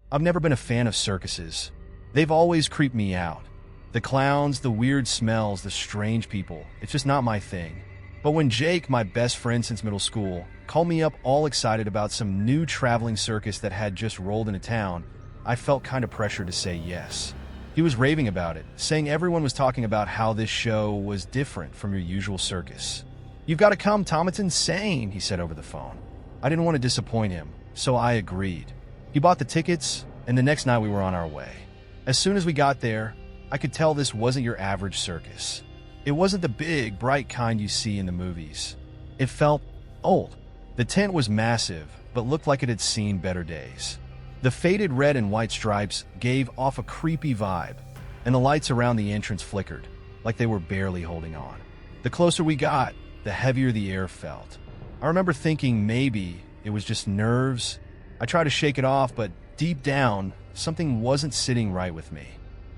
I've never been a fan of circuses. They've always creeped me out. The clowns, the weird smells, the strange people, it's just not my thing. But when Jake, my best friend since middle school, called me up all excited about some new traveling circus that had just rolled into town, I felt kind of pressured to say yes. He was raving about it, saying everyone was talking about how this show was different from your usual circus. "You've got to come, Tom, it's insane," he said over the phone. I didn't want to disappoint him, so I agreed. He bought the tickets, and the next night we were on our way. As soon as we got there, I could tell this wasn't your average circus. It wasn't the big, bright kind you see in the movies. It felt old. The tent was massive, but looked like it had seen better days. The faded red and white stripes gave off a creepy vibe, and the lights around the entrance flickered, like they were barely holding on. The closer we got, the heavier the air felt. I remember thinking maybe it was just nerves. I tried to shake it off, but deep down, something wasn't sitting right with me.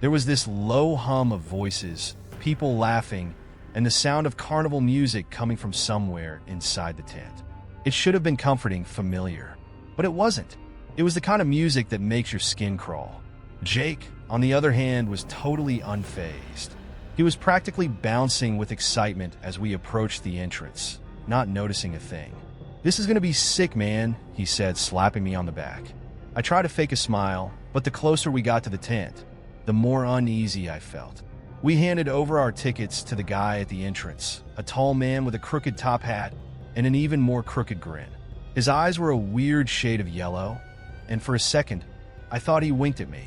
There was this low hum of voices, people laughing, and the sound of carnival music coming from somewhere inside the tent. It should have been comforting, familiar, but it wasn't. It was the kind of music that makes your skin crawl. Jake, on the other hand, was totally unfazed. He was practically bouncing with excitement as we approached the entrance, not noticing a thing. "This is gonna be sick, man," he said, slapping me on the back. I tried to fake a smile, but the closer we got to the tent, the more uneasy I felt. We handed over our tickets to the guy at the entrance, a tall man with a crooked top hat and an even more crooked grin. His eyes were a weird shade of yellow, and for a second, I thought he winked at me,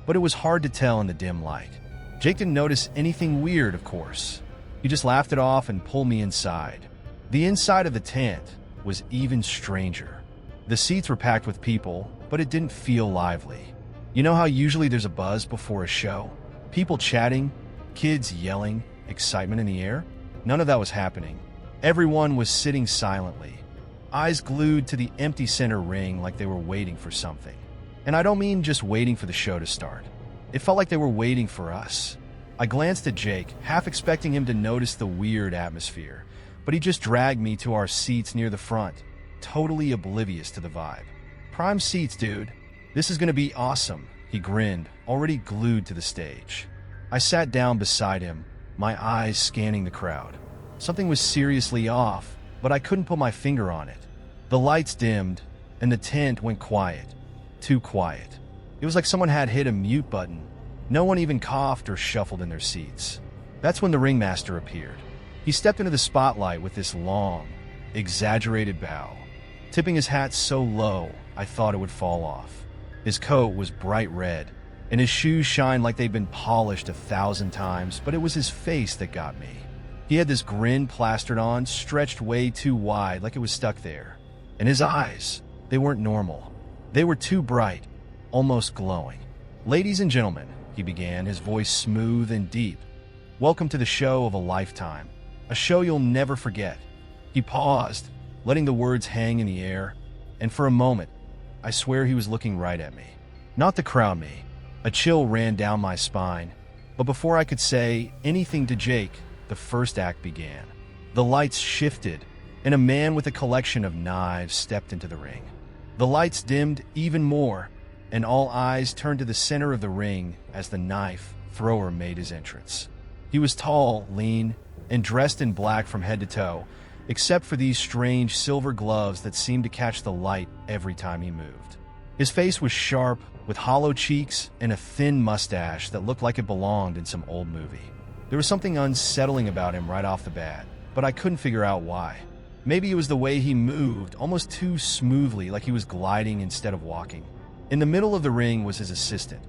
but it was hard to tell in the dim light. Jake didn't notice anything weird, of course. He just laughed it off and pulled me inside. The inside of the tent was even stranger. The seats were packed with people, but it didn't feel lively. You know how usually there's a buzz before a show? People chatting, kids yelling, excitement in the air? None of that was happening. Everyone was sitting silently, eyes glued to the empty center ring like they were waiting for something. And I don't mean just waiting for the show to start. It felt like they were waiting for us. I glanced at Jake, half expecting him to notice the weird atmosphere, but he just dragged me to our seats near the front, totally oblivious to the vibe. "Prime seats, dude. This is gonna be awesome," he grinned, already glued to the stage. I sat down beside him, my eyes scanning the crowd. Something was seriously off, but I couldn't put my finger on it. The lights dimmed, and the tent went quiet. Too quiet. It was like someone had hit a mute button. No one even coughed or shuffled in their seats. That's when the ringmaster appeared. He stepped into the spotlight with this long, exaggerated bow, tipping his hat so low I thought it would fall off. His coat was bright red, and his shoes shined like they'd been polished 1,000 times, but it was his face that got me. He had this grin plastered on, stretched way too wide like it was stuck there. And his eyes, they weren't normal. They were too bright, almost glowing. "Ladies and gentlemen," he began, his voice smooth and deep. "Welcome to the show of a lifetime, a show you'll never forget." He paused, letting the words hang in the air, and for a moment, I swear he was looking right at me. Not to crowd me. A chill ran down my spine, but before I could say anything to Jake, the first act began. The lights shifted, and a man with a collection of knives stepped into the ring. The lights dimmed even more, and all eyes turned to the center of the ring as the knife thrower made his entrance. He was tall, lean, and dressed in black from head to toe, except for these strange silver gloves that seemed to catch the light every time he moved. His face was sharp, with hollow cheeks and a thin mustache that looked like it belonged in some old movie. There was something unsettling about him right off the bat, but I couldn't figure out why. Maybe it was the way he moved, almost too smoothly, like he was gliding instead of walking. In the middle of the ring was his assistant,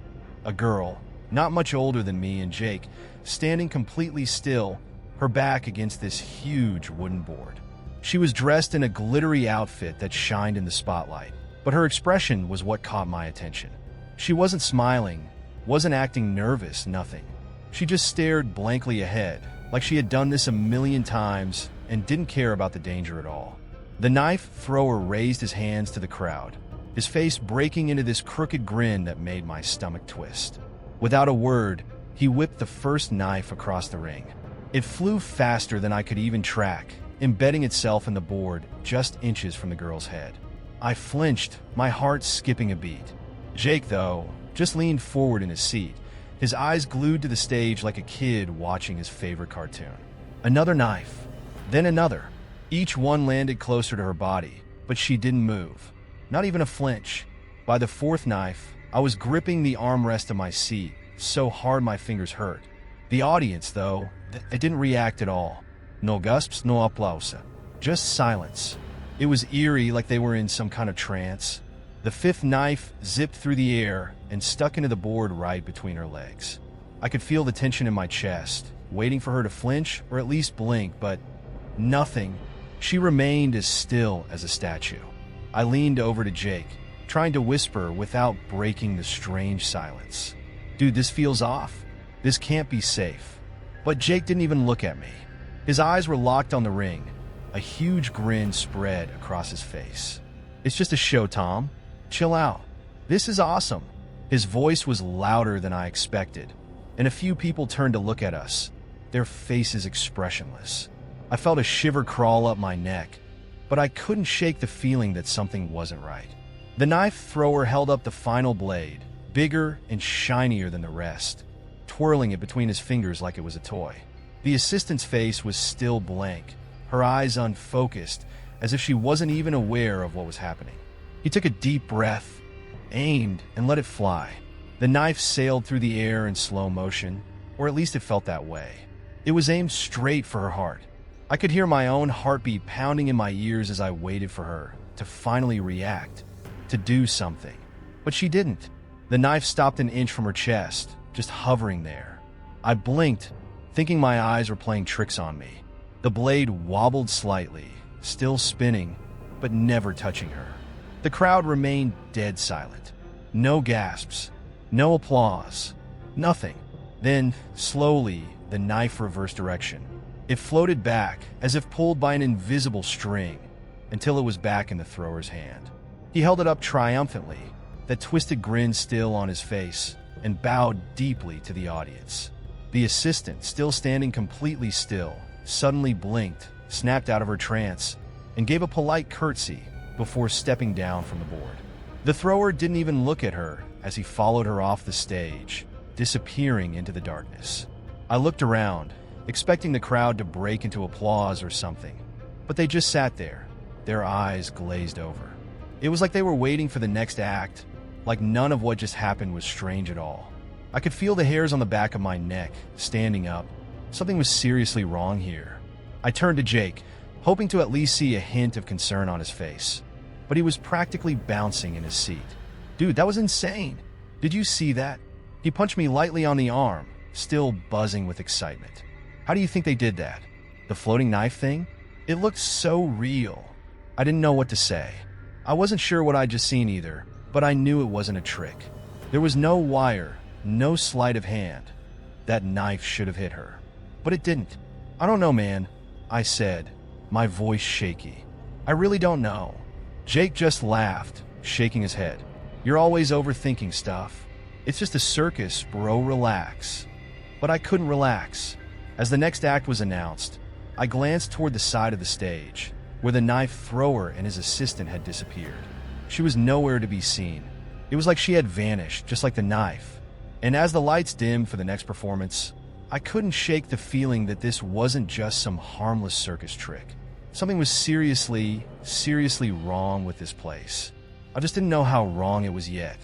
a girl, not much older than me and Jake, standing completely still, her back against this huge wooden board. She was dressed in a glittery outfit that shined in the spotlight, but her expression was what caught my attention. She wasn't smiling, wasn't acting nervous, nothing. She just stared blankly ahead, like she had done this a million times and didn't care about the danger at all. The knife thrower raised his hands to the crowd, his face breaking into this crooked grin that made my stomach twist. Without a word, he whipped the first knife across the ring. It flew faster than I could even track, embedding itself in the board just inches from the girl's head. I flinched, my heart skipping a beat. Jake, though, just leaned forward in his seat, his eyes glued to the stage like a kid watching his favorite cartoon. Another knife, then another. Each one landed closer to her body, but she didn't move, not even a flinch. By the fourth knife, I was gripping the armrest of my seat so hard my fingers hurt. The audience, though, it didn't react at all. No gasps, no applause. Just silence. It was eerie, like they were in some kind of trance. The fifth knife zipped through the air and stuck into the board right between her legs. I could feel the tension in my chest, waiting for her to flinch or at least blink, but nothing. She remained as still as a statue. I leaned over to Jake, trying to whisper without breaking the strange silence. Dude, this feels off. This can't be safe. But Jake didn't even look at me. His eyes were locked on the ring. A huge grin spread across his face. It's just a show, Tom. Chill out. This is awesome. His voice was louder than I expected, and a few people turned to look at us, their faces expressionless. I felt a shiver crawl up my neck, but I couldn't shake the feeling that something wasn't right. The knife thrower held up the final blade, bigger and shinier than the rest, twirling it between his fingers like it was a toy. The assistant's face was still blank, her eyes unfocused, as if she wasn't even aware of what was happening. He took a deep breath, aimed, and let it fly. The knife sailed through the air in slow motion, or at least it felt that way. It was aimed straight for her heart. I could hear my own heartbeat pounding in my ears as I waited for her to finally react, to do something. But she didn't. The knife stopped an inch from her chest, just hovering there. I blinked, thinking my eyes were playing tricks on me. The blade wobbled slightly, still spinning, but never touching her. The crowd remained dead silent. No gasps, no applause, nothing. Then, slowly, the knife reversed direction. It floated back, as if pulled by an invisible string, until it was back in the thrower's hand. He held it up triumphantly, that twisted grin still on his face, and bowed deeply to the audience. The assistant, still standing completely still, suddenly blinked, snapped out of her trance, and gave a polite curtsy before stepping down from the board. The thrower didn't even look at her as he followed her off the stage, disappearing into the darkness. I looked around, expecting the crowd to break into applause or something, but they just sat there, their eyes glazed over. It was like they were waiting for the next act, like none of what just happened was strange at all. I could feel the hairs on the back of my neck standing up. Something was seriously wrong here. I turned to Jake, hoping to at least see a hint of concern on his face, but he was practically bouncing in his seat. Dude, that was insane. Did you see that? He punched me lightly on the arm, still buzzing with excitement. How do you think they did that? The floating knife thing? It looked so real. I didn't know what to say. I wasn't sure what I'd just seen either, but I knew it wasn't a trick. There was no wire, no sleight of hand. That knife should have hit her. But it didn't. I don't know, man, I said, my voice shaky. I really don't know. Jake just laughed, shaking his head. You're always overthinking stuff. It's just a circus, bro, relax. But I couldn't relax. As the next act was announced, I glanced toward the side of the stage, where the knife thrower and his assistant had disappeared. She was nowhere to be seen. It was like she had vanished, just like the knife. And as the lights dimmed for the next performance, I couldn't shake the feeling that this wasn't just some harmless circus trick. Something was seriously wrong with this place. I just didn't know how wrong it was yet.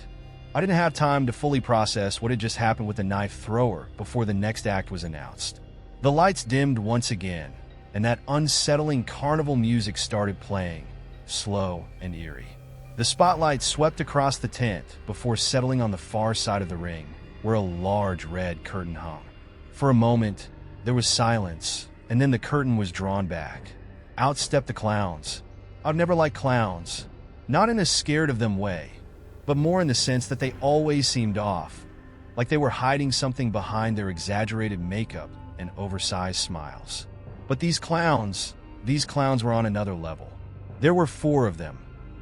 I didn't have time to fully process what had just happened with the knife thrower before the next act was announced. The lights dimmed once again, and that unsettling carnival music started playing, slow and eerie. The spotlight swept across the tent before settling on the far side of the ring, where a large red curtain hung. For a moment, there was silence, and then the curtain was drawn back. Out stepped the clowns. I've never liked clowns, not in a scared of them way, but more in the sense that they always seemed off, like they were hiding something behind their exaggerated makeup and oversized smiles. But these clowns were on another level. There were 4 of them,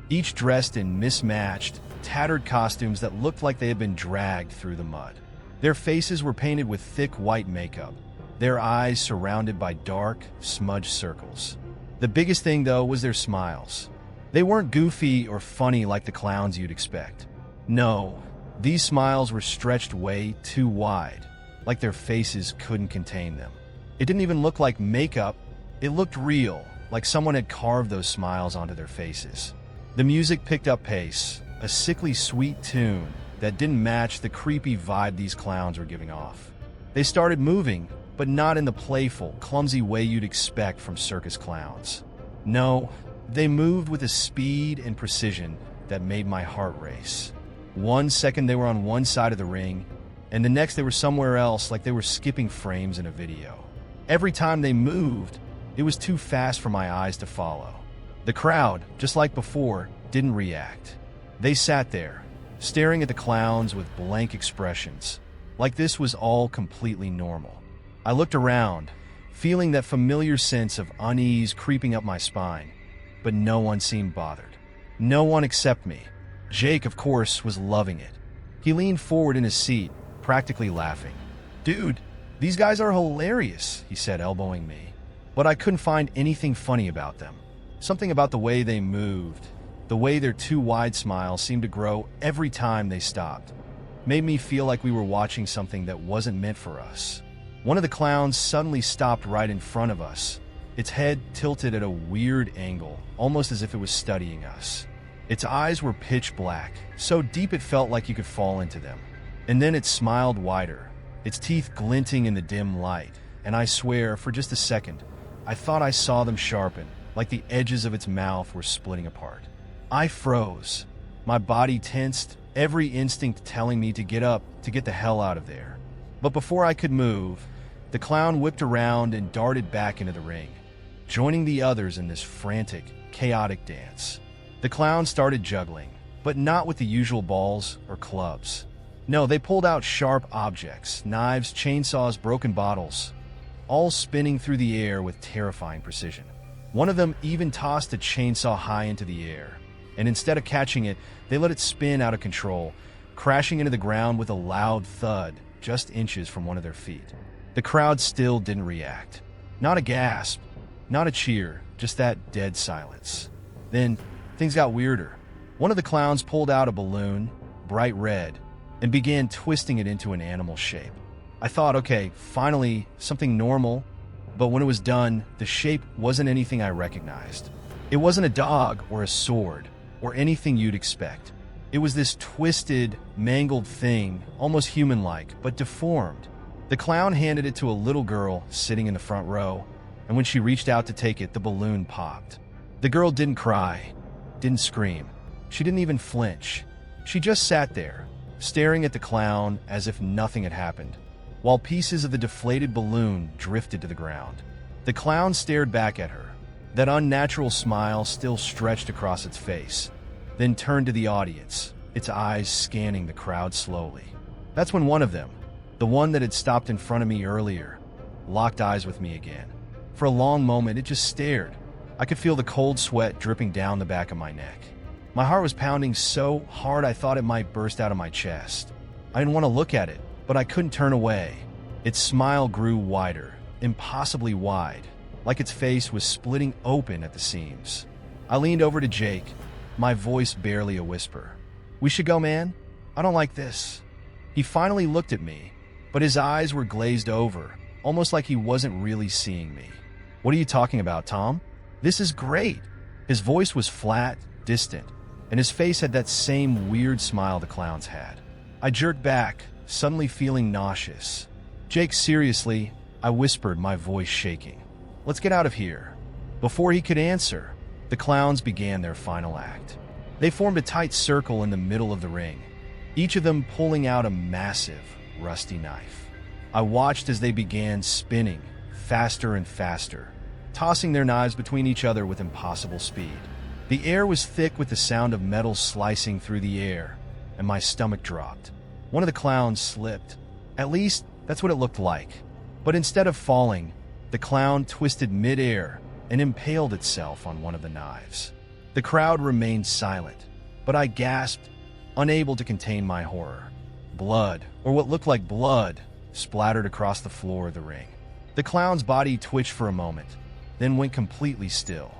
each dressed in mismatched, tattered costumes that looked like they had been dragged through the mud. Their faces were painted with thick white makeup, their eyes surrounded by dark, smudged circles. The biggest thing, though, was their smiles. They weren't goofy or funny like the clowns you'd expect. No, these smiles were stretched way too wide, like their faces couldn't contain them. It didn't even look like makeup, it looked real, like someone had carved those smiles onto their faces. The music picked up pace, a sickly sweet tune that didn't match the creepy vibe these clowns were giving off. They started moving, but not in the playful, clumsy way you'd expect from circus clowns. No, they moved with a speed and precision that made my heart race. 1 second they were on one side of the ring, and the next they were somewhere else, like they were skipping frames in a video. Every time they moved, it was too fast for my eyes to follow. The crowd, just like before, didn't react. They sat there, staring at the clowns with blank expressions, like this was all completely normal. I looked around, feeling that familiar sense of unease creeping up my spine, but no one seemed bothered. No one except me. Jake, of course, was loving it. He leaned forward in his seat, practically laughing. "Dude, these guys are hilarious," he said, elbowing me. But I couldn't find anything funny about them. Something about the way they moved, the way their too wide smiles seemed to grow every time they stopped, made me feel like we were watching something that wasn't meant for us. One of the clowns suddenly stopped right in front of us, its head tilted at a weird angle, almost as if it was studying us. Its eyes were pitch black, so deep it felt like you could fall into them. And then it smiled wider, its teeth glinting in the dim light, and I swear, for just a second, I thought I saw them sharpen, like the edges of its mouth were splitting apart. I froze. My body tensed, every instinct telling me to get up, to get the hell out of there. But before I could move, the clown whipped around and darted back into the ring, joining the others in this frantic, chaotic dance. The clowns started juggling, but not with the usual balls or clubs. No, they pulled out sharp objects, knives, chainsaws, broken bottles, all spinning through the air with terrifying precision. One of them even tossed a chainsaw high into the air, and instead of catching it, they let it spin out of control, crashing into the ground with a loud thud just inches from one of their feet. The crowd still didn't react. Not a gasp, not a cheer, just that dead silence. Then, things got weirder. One of the clowns pulled out a balloon, bright red, and began twisting it into an animal shape. I thought, okay, finally, something normal, but when it was done, the shape wasn't anything I recognized. It wasn't a dog or a sword or anything you'd expect. It was this twisted, mangled thing, almost human-like, but deformed. The clown handed it to a little girl sitting in the front row, and when she reached out to take it, the balloon popped. The girl didn't cry, didn't scream. She didn't even flinch. She just sat there, staring at the clown as if nothing had happened, while pieces of the deflated balloon drifted to the ground. The clown stared back at her, that unnatural smile still stretched across its face, then turned to the audience, its eyes scanning the crowd slowly. That's when one of them, the one that had stopped in front of me earlier, locked eyes with me again. For a long moment, it just stared. I could feel the cold sweat dripping down the back of my neck. My heart was pounding so hard I thought it might burst out of my chest. I didn't want to look at it, but I couldn't turn away. Its smile grew wider, impossibly wide, like its face was splitting open at the seams. I leaned over to Jake, my voice barely a whisper. "We should go, man? I don't like this." He finally looked at me, but his eyes were glazed over, almost like he wasn't really seeing me. "What are you talking about, Tom? This is great." His voice was flat, distant, and his face had that same weird smile the clowns had. I jerked back, suddenly feeling nauseous. "Jake, seriously," I whispered, my voice shaking. "Let's get out of here." Before he could answer, the clowns began their final act. They formed a tight circle in the middle of the ring, each of them pulling out a massive, rusty knife. I watched as they began spinning, faster and faster, tossing their knives between each other with impossible speed. The air was thick with the sound of metal slicing through the air, and my stomach dropped. One of the clowns slipped. At least, that's what it looked like. But instead of falling, the clown twisted mid-air and impaled itself on one of the knives. The crowd remained silent, but I gasped, unable to contain my horror. Blood, or what looked like blood, splattered across the floor of the ring. The clown's body twitched for a moment, then went completely still.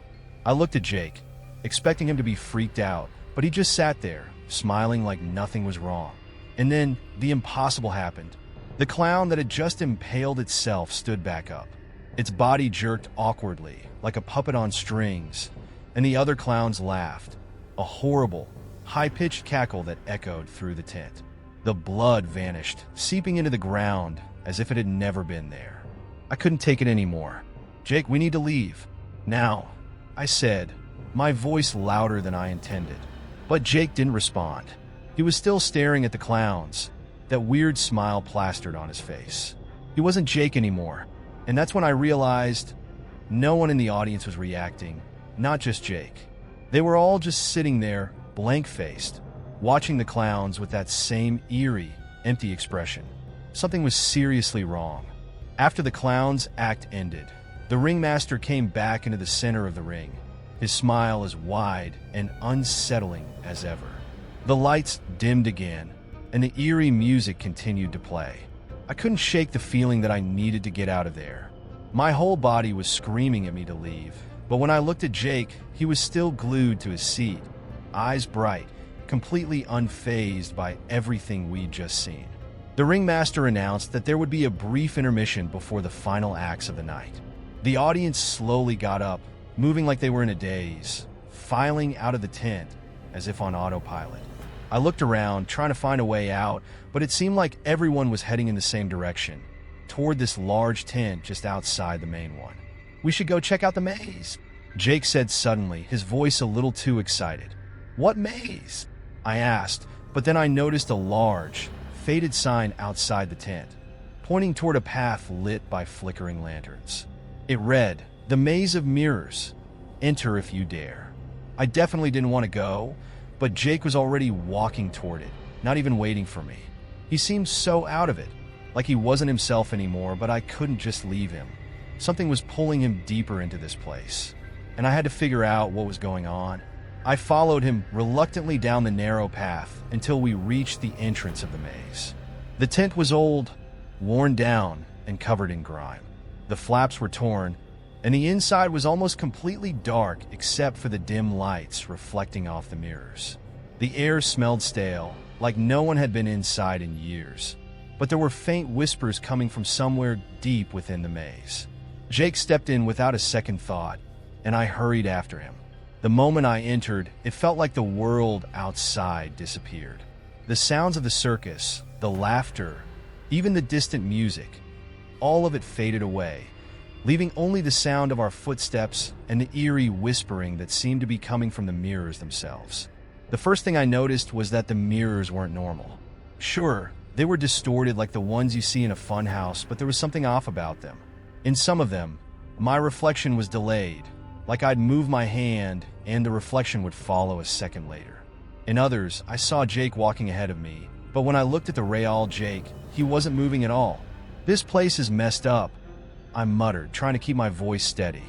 I looked at Jake, expecting him to be freaked out, but he just sat there, smiling like nothing was wrong. And then the impossible happened. The clown that had just impaled itself stood back up. Its body jerked awkwardly, like a puppet on strings, and the other clowns laughed, a horrible, high-pitched cackle that echoed through the tent. The blood vanished, seeping into the ground as if it had never been there. I couldn't take it anymore. "Jake, we need to leave. Now," I said, my voice louder than I intended. But Jake didn't respond. He was still staring at the clowns, that weird smile plastered on his face. He wasn't Jake anymore, and that's when I realized no one in the audience was reacting, not just Jake. They were all just sitting there, blank-faced, watching the clowns with that same eerie, empty expression. Something was seriously wrong. After the clown's act ended, the ringmaster came back into the center of the ring, his smile as wide and unsettling as ever. The lights dimmed again, and the eerie music continued to play. I couldn't shake the feeling that I needed to get out of there. My whole body was screaming at me to leave, but when I looked at Jake, he was still glued to his seat, eyes bright, completely unfazed by everything we'd just seen. The ringmaster announced that there would be a brief intermission before the final acts of the night. The audience slowly got up, moving like they were in a daze, filing out of the tent as if on autopilot. I looked around, trying to find a way out, but it seemed like everyone was heading in the same direction, toward this large tent just outside the main one. "We should go check out the maze," Jake said suddenly, his voice a little too excited. "What maze?" I asked, but then I noticed a large, faded sign outside the tent, pointing toward a path lit by flickering lanterns. It read, "The Maze of Mirrors. Enter if you dare." I definitely didn't want to go, but Jake was already walking toward it, not even waiting for me. He seemed so out of it, like he wasn't himself anymore, but I couldn't just leave him. Something was pulling him deeper into this place, and I had to figure out what was going on. I followed him reluctantly down the narrow path until we reached the entrance of the maze. The tent was old, worn down, and covered in grime. The flaps were torn, and the inside was almost completely dark except for the dim lights reflecting off the mirrors. The air smelled stale, like no one had been inside in years, but there were faint whispers coming from somewhere deep within the maze. Jake stepped in without a second thought, and I hurried after him. The moment I entered, it felt like the world outside disappeared. The sounds of the circus, the laughter, even the distant music, all of it faded away, leaving only the sound of our footsteps and the eerie whispering that seemed to be coming from the mirrors themselves. The first thing I noticed was that the mirrors weren't normal. Sure, they were distorted like the ones you see in a funhouse, but there was something off about them. In some of them, my reflection was delayed, like I'd move my hand and the reflection would follow a second later. In others, I saw Jake walking ahead of me, but when I looked at the real Jake, he wasn't moving at all. "This place is messed up," I muttered, trying to keep my voice steady.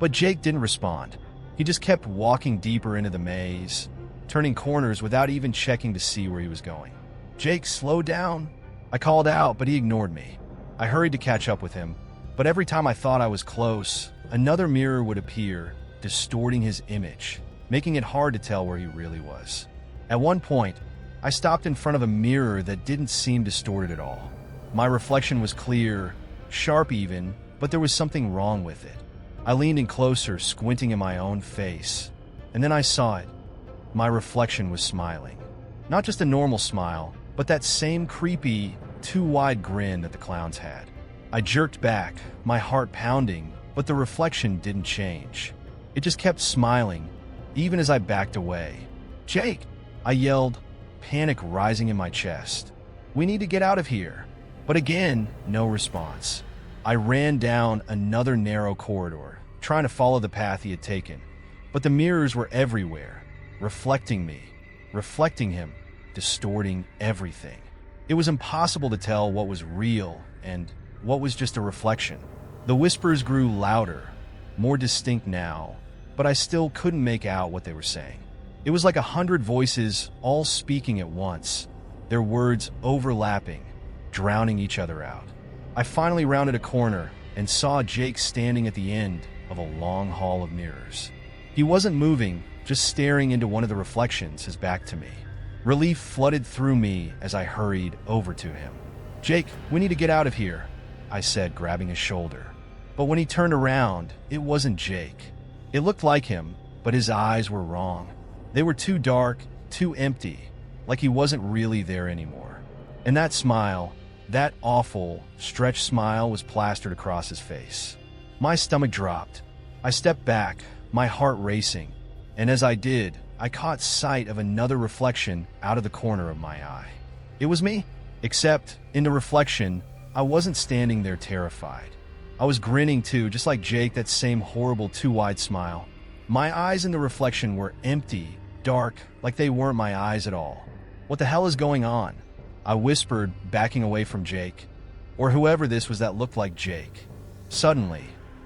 But Jake didn't respond. He just kept walking deeper into the maze, turning corners without even checking to see where he was going. "Jake, slow down," I called out, but he ignored me. I hurried to catch up with him, but every time I thought I was close, another mirror would appear, distorting his image, making it hard to tell where he really was. At one point, I stopped in front of a mirror that didn't seem distorted at all. My reflection was clear, sharp even, but there was something wrong with it. I leaned in closer, squinting in my own face, and then I saw it. My reflection was smiling. Not just a normal smile, but that same creepy, too wide grin that the clowns had. I jerked back, my heart pounding, but the reflection didn't change. It just kept smiling, even as I backed away. "Jake!" I yelled, panic rising in my chest. "We need to get out of here." But again, no response. I ran down another narrow corridor, trying to follow the path he had taken, but the mirrors were everywhere, reflecting me, reflecting him, distorting everything. It was impossible to tell what was real and what was just a reflection. The whispers grew louder, more distinct now, but I still couldn't make out what they were saying. It was like 100 voices all speaking at once, their words overlapping, drowning each other out. I finally rounded a corner and saw Jake standing at the end of a long hall of mirrors. He wasn't moving, just staring into one of the reflections, his back to me. Relief flooded through me as I hurried over to him. "Jake, we need to get out of here," I said, grabbing his shoulder. But when he turned around, it wasn't Jake. It looked like him, but his eyes were wrong. They were too dark, too empty, like he wasn't really there anymore. And that smile, that awful, stretched smile, was plastered across his face. My stomach dropped. I stepped back, my heart racing, and as I did, I caught sight of another reflection out of the corner of my eye. It was me, except in the reflection, I wasn't standing there terrified. I was grinning too, just like Jake, that same horrible too-wide smile. My eyes in the reflection were empty, dark, like they weren't my eyes at all. "What the hell is going on?" I whispered, backing away from Jake, or whoever this was that looked like Jake. Suddenly,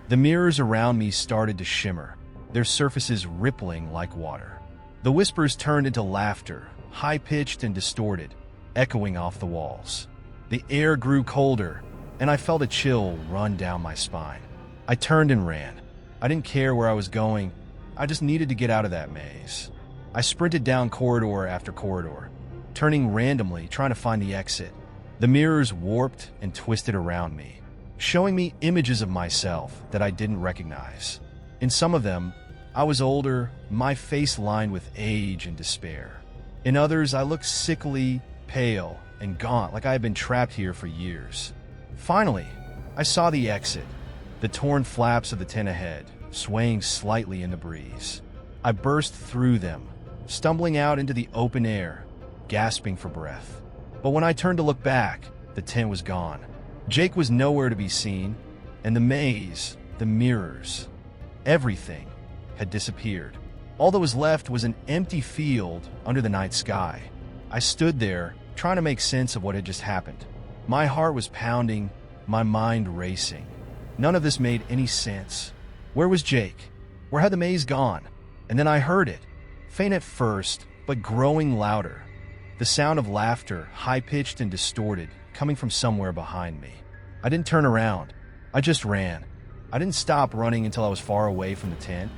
the mirrors around me started to shimmer, their surfaces rippling like water. The whispers turned into laughter, high-pitched and distorted, echoing off the walls. The air grew colder, and I felt a chill run down my spine. I turned and ran. I didn't care where I was going. I just needed to get out of that maze. I sprinted down corridor after corridor, turning randomly, trying to find the exit. The mirrors warped and twisted around me, showing me images of myself that I didn't recognize. In some of them, I was older, my face lined with age and despair. In others, I looked sickly, pale, and gaunt, like I had been trapped here for years. Finally, I saw the exit, the torn flaps of the tent ahead, swaying slightly in the breeze. I burst through them, stumbling out into the open air, gasping for breath. But when I turned to look back, the tent was gone. Jake was nowhere to be seen, and the maze, the mirrors, everything had disappeared. All that was left was an empty field under the night sky. I stood there, trying to make sense of what had just happened. My heart was pounding, my mind racing. None of this made any sense. Where was Jake? Where had the maze gone? And then I heard it, faint at first, but growing louder. The sound of laughter, high-pitched and distorted, coming from somewhere behind me. I didn't turn around. I just ran. I didn't stop running until I was far away from the tent,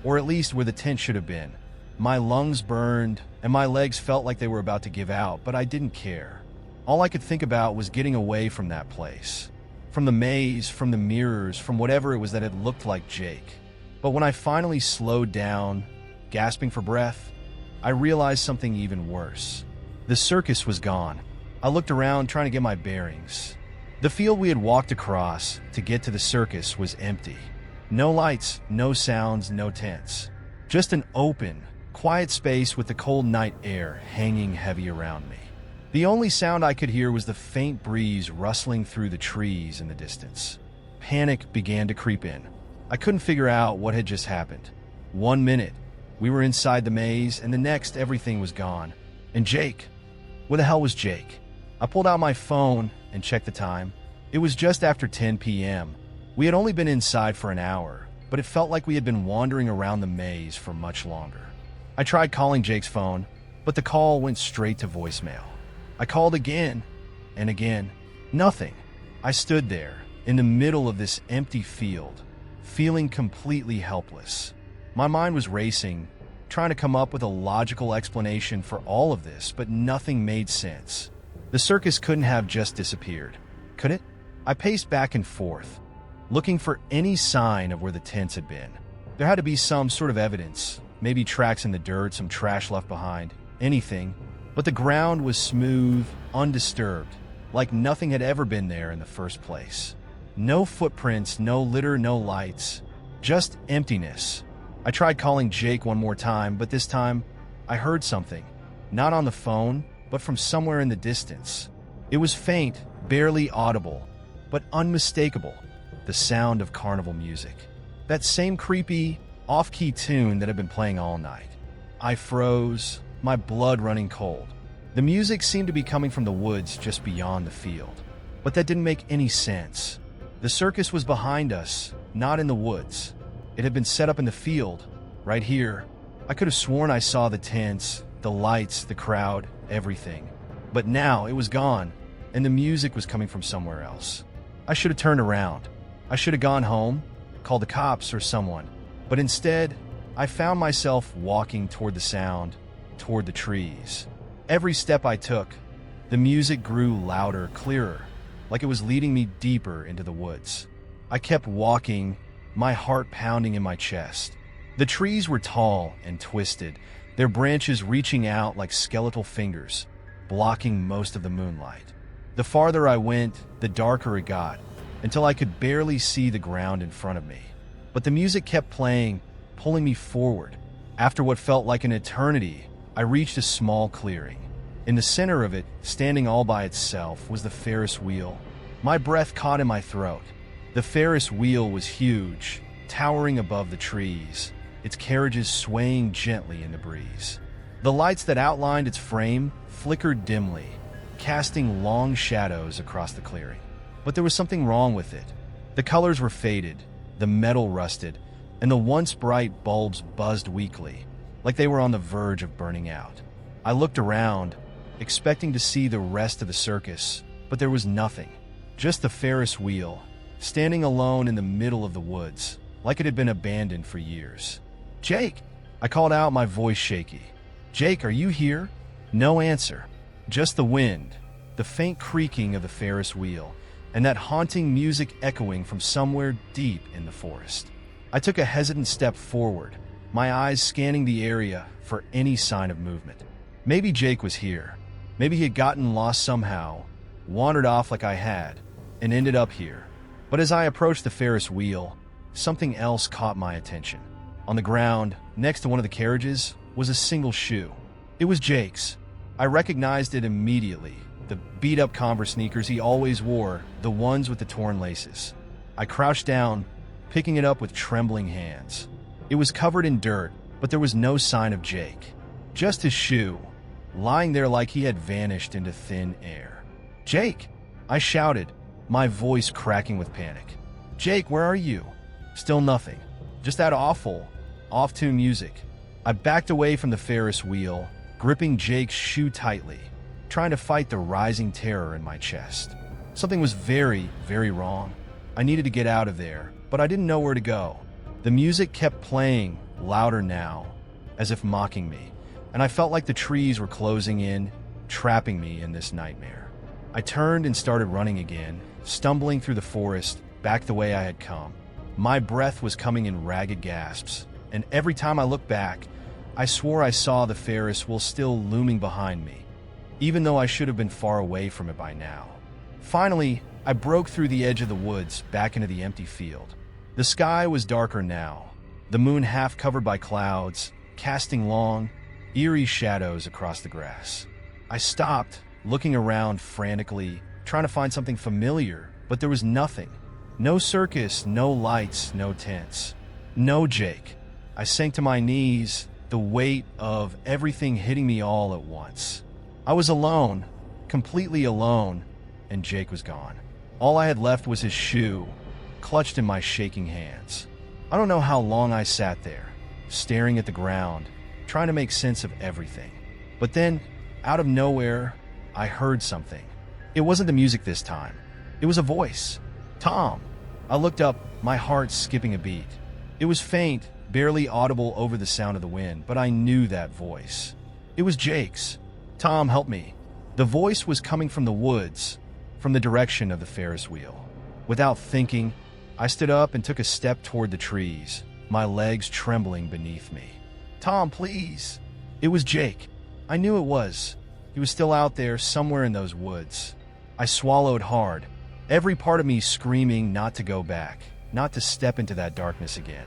or at least where the tent should have been. My lungs burned, and my legs felt like they were about to give out, but I didn't care. All I could think about was getting away from that place. From the maze, from the mirrors, from whatever it was that had looked like Jake. But when I finally slowed down, gasping for breath, I realized something even worse. The circus was gone. I looked around, trying to get my bearings. The field we had walked across to get to the circus was empty. No lights, no sounds, no tents. Just an open, quiet space with the cold night air hanging heavy around me. The only sound I could hear was the faint breeze rustling through the trees in the distance. Panic began to creep in. I couldn't figure out what had just happened. 1 minute, we were inside the maze, and the next, everything was gone. And Jake? Where the hell was Jake? I pulled out my phone and checked the time. It was just after 10 p.m. We had only been inside for an hour, but it felt like we had been wandering around the maze for much longer. I tried calling Jake's phone, but the call went straight to voicemail. I called again and again. Nothing. I stood there, in the middle of this empty field, feeling completely helpless. My mind was racing, trying to come up with a logical explanation for all of this, but nothing made sense. The circus couldn't have just disappeared, could it? I paced back and forth, looking for any sign of where the tents had been. There had to be some sort of evidence, maybe tracks in the dirt, some trash left behind, anything. But the ground was smooth, undisturbed, like nothing had ever been there in the first place. No footprints, no litter, no lights, just emptiness. I tried calling Jake one more time, but this time I heard something, not on the phone, but from somewhere in the distance. It was faint, barely audible, but unmistakable. The sound of carnival music. That same creepy, off-key tune that had been playing all night. I froze, my blood running cold. The music seemed to be coming from the woods just beyond the field. But that didn't make any sense. The circus was behind us, not in the woods. It had been set up in the field, right here. I could have sworn I saw the tents, the lights, the crowd, everything. But now it was gone, and the music was coming from somewhere else. I should have turned around. I should have gone home, called the cops or someone. But instead, I found myself walking toward the sound, toward the trees. Every step I took, the music grew louder, clearer, like it was leading me deeper into the woods. I kept walking, my heart pounding in my chest. The trees were tall and twisted, their branches reaching out like skeletal fingers, blocking most of the moonlight. The farther I went, the darker it got, until I could barely see the ground in front of me. But the music kept playing, pulling me forward. After what felt like an eternity, I reached a small clearing. In the center of it, standing all by itself, was the Ferris wheel. My breath caught in my throat. The Ferris wheel was huge, towering above the trees, its carriages swaying gently in the breeze. The lights that outlined its frame flickered dimly, casting long shadows across the clearing. But there was something wrong with it. The colors were faded, the metal rusted, and the once bright bulbs buzzed weakly, like they were on the verge of burning out. I looked around, expecting to see the rest of the circus, but there was nothing. Just the Ferris wheel, standing alone in the middle of the woods, like it had been abandoned for years. "Jake!" I called out, my voice shaky. "Jake, are you here?" No answer. Just the wind, the faint creaking of the Ferris wheel, and that haunting music echoing from somewhere deep in the forest. I took a hesitant step forward, my eyes scanning the area for any sign of movement. Maybe Jake was here. Maybe he had gotten lost somehow, wandered off like I had, and ended up here. But as I approached the Ferris wheel, something else caught my attention. On the ground, next to one of the carriages, was a single shoe. It was Jake's. I recognized it immediately. The beat-up Converse sneakers he always wore, the ones with the torn laces. I crouched down, picking it up with trembling hands. It was covered in dirt, but there was no sign of Jake. Just his shoe, lying there like he had vanished into thin air. "Jake!" I shouted, my voice cracking with panic. "Jake, where are you?" Still nothing. Just that awful, off-tune music. I backed away from the Ferris wheel, gripping Jake's shoe tightly, trying to fight the rising terror in my chest. Something was very, very wrong. I needed to get out of there, but I didn't know where to go. The music kept playing, louder now, as if mocking me, and I felt like the trees were closing in, trapping me in this nightmare. I turned and started running again, stumbling through the forest, back the way I had come. My breath was coming in ragged gasps, and every time I looked back, I swore I saw the Ferris wheel still looming behind me, even though I should have been far away from it by now. Finally, I broke through the edge of the woods back into the empty field. The sky was darker now, the moon half covered by clouds, casting long, eerie shadows across the grass. I stopped, looking around frantically, trying to find something familiar, but there was nothing. No circus, no lights, no tents. No Jake. I sank to my knees, the weight of everything hitting me all at once. I was alone, completely alone, and Jake was gone. All I had left was his shoe, clutched in my shaking hands. I don't know how long I sat there, staring at the ground, trying to make sense of everything. But then, out of nowhere, I heard something. It wasn't the music this time. It was a voice. "Tom!" I looked up, my heart skipping a beat. It was faint, barely audible over the sound of the wind, but I knew that voice. It was Jake's. "Tom, help me." The voice was coming from the woods, from the direction of the Ferris wheel. Without thinking, I stood up and took a step toward the trees, my legs trembling beneath me. "Tom, please." It was Jake. I knew it was. He was still out there, somewhere in those woods. I swallowed hard, every part of me screaming not to go back, not to step into that darkness again.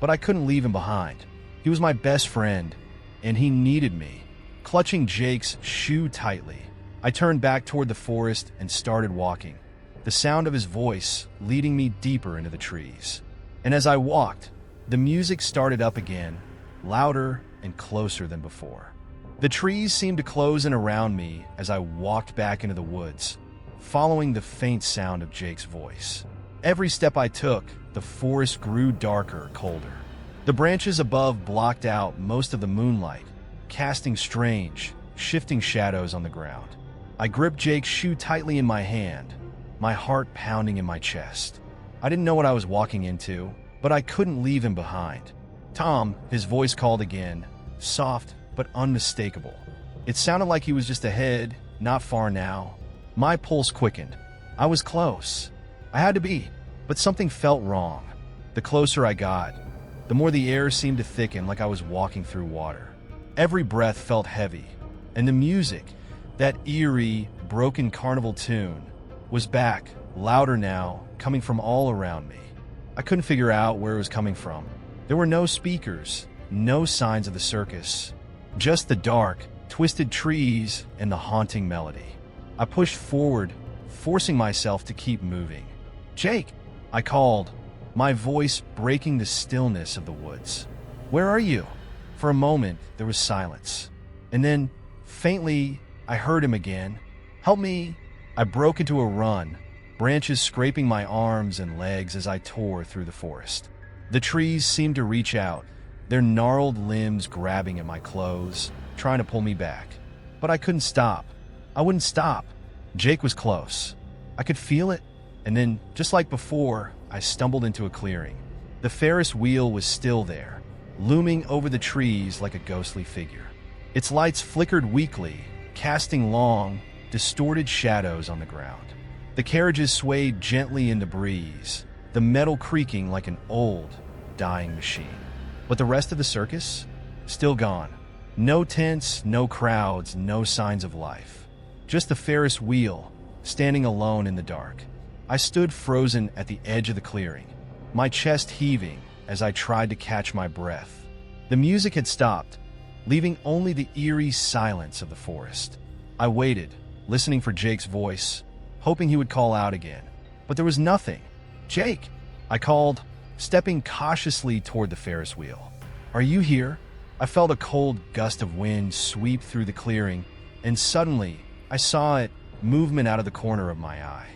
But I couldn't leave him behind. He was my best friend, and he needed me. Clutching Jake's shoe tightly, I turned back toward the forest and started walking, the sound of his voice leading me deeper into the trees. And as I walked, the music started up again, louder and closer than before. The trees seemed to close in around me as I walked back into the woods, following the faint sound of Jake's voice. Every step I took, the forest grew darker, colder. The branches above blocked out most of the moonlight, casting strange, shifting shadows on the ground. I gripped Jake's shoe tightly in my hand, my heart pounding in my chest. I didn't know what I was walking into, but I couldn't leave him behind. Tom, his voice called again, soft but unmistakable. It sounded like he was just ahead, not far now. My pulse quickened. I was close. I had to be, but something felt wrong. The closer I got, the more the air seemed to thicken like I was walking through water. Every breath felt heavy, and the music, that eerie, broken carnival tune, was back, louder now, coming from all around me. I couldn't figure out where it was coming from. There were no speakers, no signs of the circus, just the dark, twisted trees and the haunting melody. I pushed forward, forcing myself to keep moving. "Jake!" I called, my voice breaking the stillness of the woods. "Where are you?" For a moment, there was silence. And then, faintly, I heard him again. "Help me!" I broke into a run, branches scraping my arms and legs as I tore through the forest. The trees seemed to reach out, their gnarled limbs grabbing at my clothes, trying to pull me back. But I couldn't stop. I wouldn't stop. Jake was close. I could feel it, and then, just like before, I stumbled into a clearing. The Ferris wheel was still there, looming over the trees like a ghostly figure. Its lights flickered weakly, casting long, distorted shadows on the ground. The carriages swayed gently in the breeze, the metal creaking like an old, dying machine. But the rest of the circus? Still gone. No tents, no crowds, no signs of life. Just the Ferris wheel, standing alone in the dark. I stood frozen at the edge of the clearing, my chest heaving as I tried to catch my breath. The music had stopped, leaving only the eerie silence of the forest. I waited, listening for Jake's voice, hoping he would call out again. But there was nothing. "Jake!" I called, stepping cautiously toward the Ferris wheel. "Are you here?" I felt a cold gust of wind sweep through the clearing, and suddenly I saw it, movement out of the corner of my eye.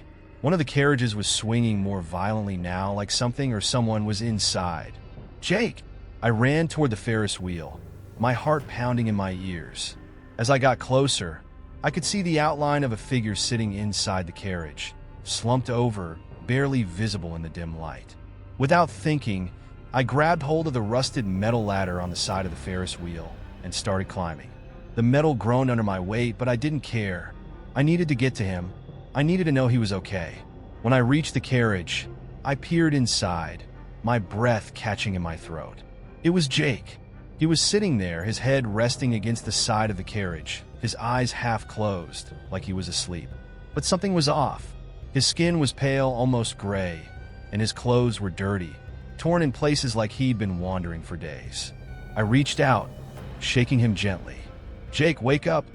One of the carriages was swinging more violently now, like something or someone was inside. "Jake!" I ran toward the Ferris wheel, my heart pounding in my ears. As I got closer, I could see the outline of a figure sitting inside the carriage, slumped over, barely visible in the dim light. Without thinking, I grabbed hold of the rusted metal ladder on the side of the Ferris wheel and started climbing. The metal groaned under my weight, but I didn't care. I needed to get to him. I needed to know he was okay. When I reached the carriage, I peered inside, my breath catching in my throat. It was Jake. He was sitting there, his head resting against the side of the carriage, his eyes half closed, like he was asleep. But something was off. His skin was pale, almost gray, and his clothes were dirty, torn in places like he'd been wandering for days. I reached out, shaking him gently. "Jake, wake up,"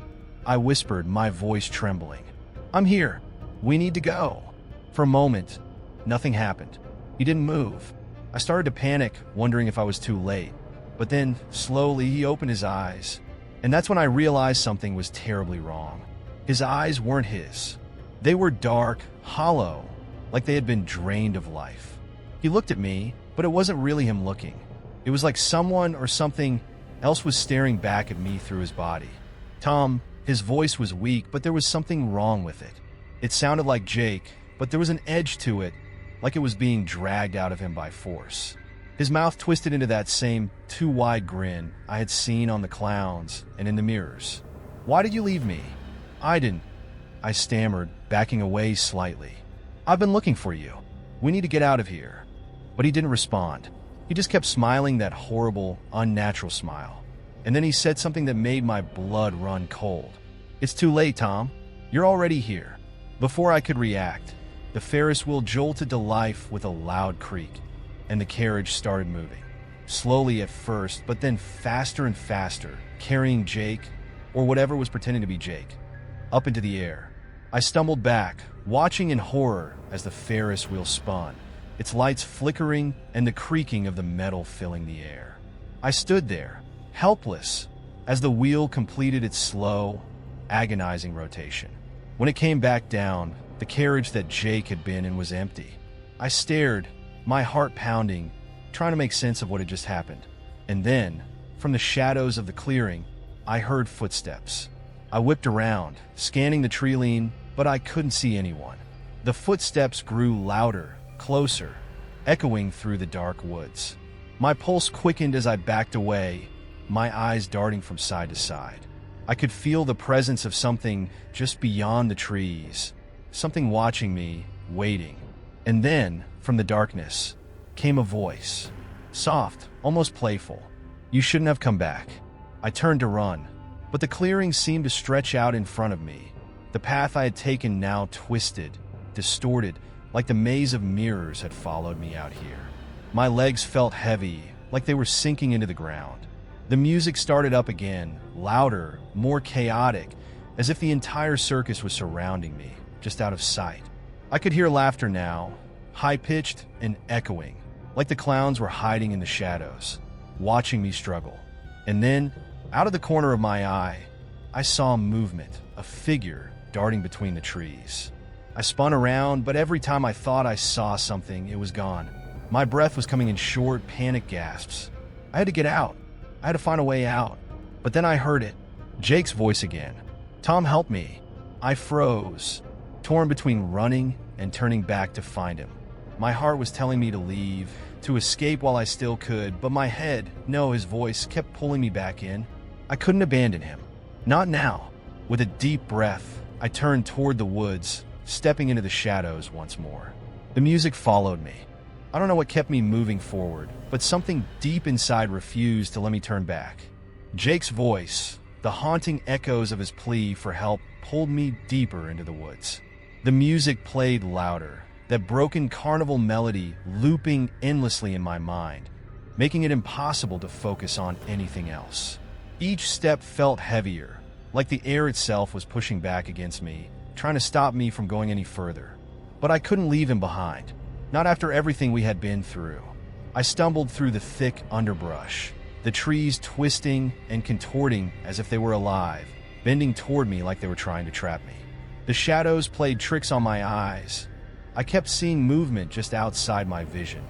I whispered, my voice trembling. "I'm here. We need to go." For a moment, nothing happened. He didn't move. I started to panic, wondering if I was too late. But then, slowly, he opened his eyes. And that's when I realized something was terribly wrong. His eyes weren't his. They were dark, hollow, like they had been drained of life. He looked at me, but it wasn't really him looking. It was like someone or something else was staring back at me through his body. "Tom," his voice was weak, but there was something wrong with it. It sounded like Jake, but there was an edge to it, like it was being dragged out of him by force. His mouth twisted into that same too-wide grin I had seen on the clowns and in the mirrors. "Why did you leave me?" "I didn't," I stammered, backing away slightly. "I've been looking for you. We need to get out of here." But he didn't respond. He just kept smiling that horrible, unnatural smile. And then he said something that made my blood run cold. "It's too late, Tom. You're already here." Before I could react, the Ferris wheel jolted to life with a loud creak, and the carriage started moving. Slowly at first, but then faster and faster, carrying Jake, or whatever was pretending to be Jake, up into the air. I stumbled back, watching in horror as the Ferris wheel spun, its lights flickering and the creaking of the metal filling the air. I stood there, helpless, as the wheel completed its slow, agonizing rotation. When it came back down, the carriage that Jake had been in was empty. I stared, my heart pounding, trying to make sense of what had just happened. And then, from the shadows of the clearing, I heard footsteps. I whipped around, scanning the tree line, but I couldn't see anyone. The footsteps grew louder, closer, echoing through the dark woods. My pulse quickened as I backed away, my eyes darting from side to side. I could feel the presence of something just beyond the trees, something watching me, waiting. And then, from the darkness, came a voice, soft, almost playful. "You shouldn't have come back." I turned to run, but the clearing seemed to stretch out in front of me. The path I had taken now twisted, distorted, like the maze of mirrors had followed me out here. My legs felt heavy, like they were sinking into the ground. The music started up again, louder, more chaotic, as if the entire circus was surrounding me, just out of sight. I could hear laughter now, high-pitched and echoing, like the clowns were hiding in the shadows, watching me struggle. And then, out of the corner of my eye, I saw movement, a figure darting between the trees. I spun around, but every time I thought I saw something, it was gone. My breath was coming in short, panic gasps. I had to get out. I had to find a way out. But then I heard it. Jake's voice again. "Tom, help me." I froze, torn between running and turning back to find him. My heart was telling me to leave, to escape while I still could, but my head, no, his voice, kept pulling me back in. I couldn't abandon him. Not now. With a deep breath, I turned toward the woods, stepping into the shadows once more. The music followed me. I don't know what kept me moving forward, but something deep inside refused to let me turn back. Jake's voice, the haunting echoes of his plea for help, pulled me deeper into the woods. The music played louder, that broken carnival melody looping endlessly in my mind, making it impossible to focus on anything else. Each step felt heavier, like the air itself was pushing back against me, trying to stop me from going any further. But I couldn't leave him behind, not after everything we had been through. I stumbled through the thick underbrush, the trees twisting and contorting as if they were alive, bending toward me like they were trying to trap me. The shadows played tricks on my eyes. I kept seeing movement just outside my vision,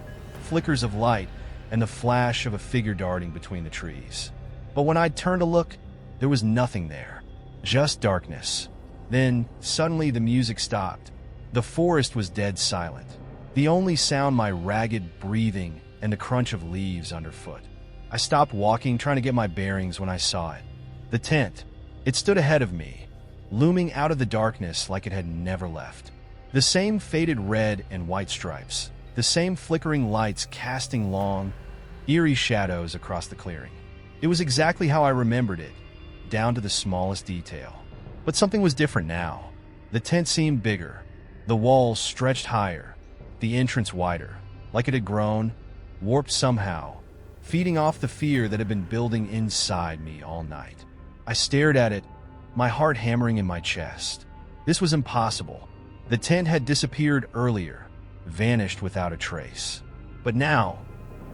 flickers of light and the flash of a figure darting between the trees. But when I turned to look, there was nothing there, just darkness. Then, suddenly the music stopped. The forest was dead silent. The only sound my ragged breathing and the crunch of leaves underfoot. I stopped walking, trying to get my bearings when I saw it. The tent. It stood ahead of me, looming out of the darkness like it had never left. The same faded red and white stripes, the same flickering lights casting long, eerie shadows across the clearing. It was exactly how I remembered it, down to the smallest detail. But something was different now. The tent seemed bigger, the walls stretched higher, the entrance wider, like it had grown, warped somehow, feeding off the fear that had been building inside me all night. I stared at it, my heart hammering in my chest. This was impossible. The tent had disappeared earlier, vanished without a trace. But now,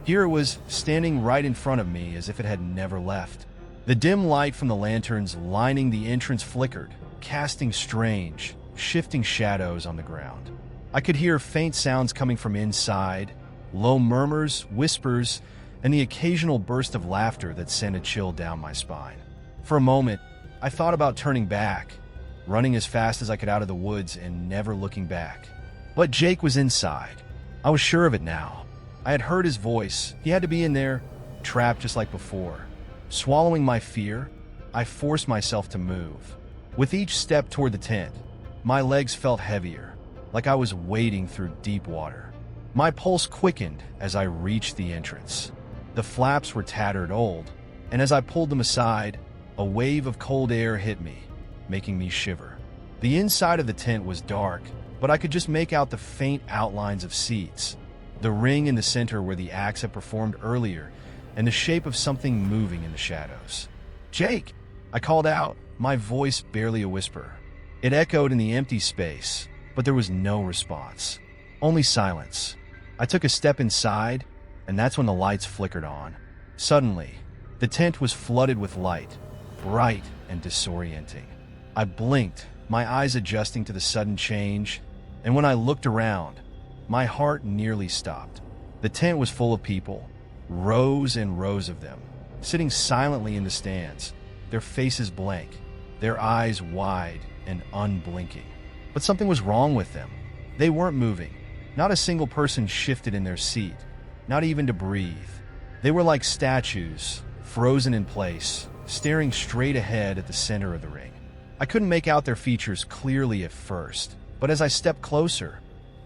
here it was, standing right in front of me as if it had never left. The dim light from the lanterns lining the entrance flickered, casting strange, shifting shadows on the ground. I could hear faint sounds coming from inside, low murmurs, whispers, and the occasional burst of laughter that sent a chill down my spine. For a moment, I thought about turning back, running as fast as I could out of the woods and never looking back. But Jake was inside. I was sure of it now. I had heard his voice. He had to be in there, trapped just like before. Swallowing my fear, I forced myself to move. With each step toward the tent, my legs felt heavier, like I was wading through deep water. My pulse quickened as I reached the entrance. The flaps were tattered old, and as I pulled them aside, a wave of cold air hit me, making me shiver. The inside of the tent was dark, but I could just make out the faint outlines of seats, the ring in the center where the acts had performed earlier, and the shape of something moving in the shadows. "Jake!" I called out, my voice barely a whisper. It echoed in the empty space, but there was no response. Only silence. I took a step inside, and that's when the lights flickered on. Suddenly, the tent was flooded with light, bright and disorienting. I blinked, my eyes adjusting to the sudden change, and when I looked around, my heart nearly stopped. The tent was full of people, rows and rows of them, sitting silently in the stands, their faces blank, their eyes wide and unblinking. But something was wrong with them. They weren't moving. Not a single person shifted in their seat, not even to breathe. They were like statues, frozen in place, staring straight ahead at the center of the ring. I couldn't make out their features clearly at first, but as I stepped closer,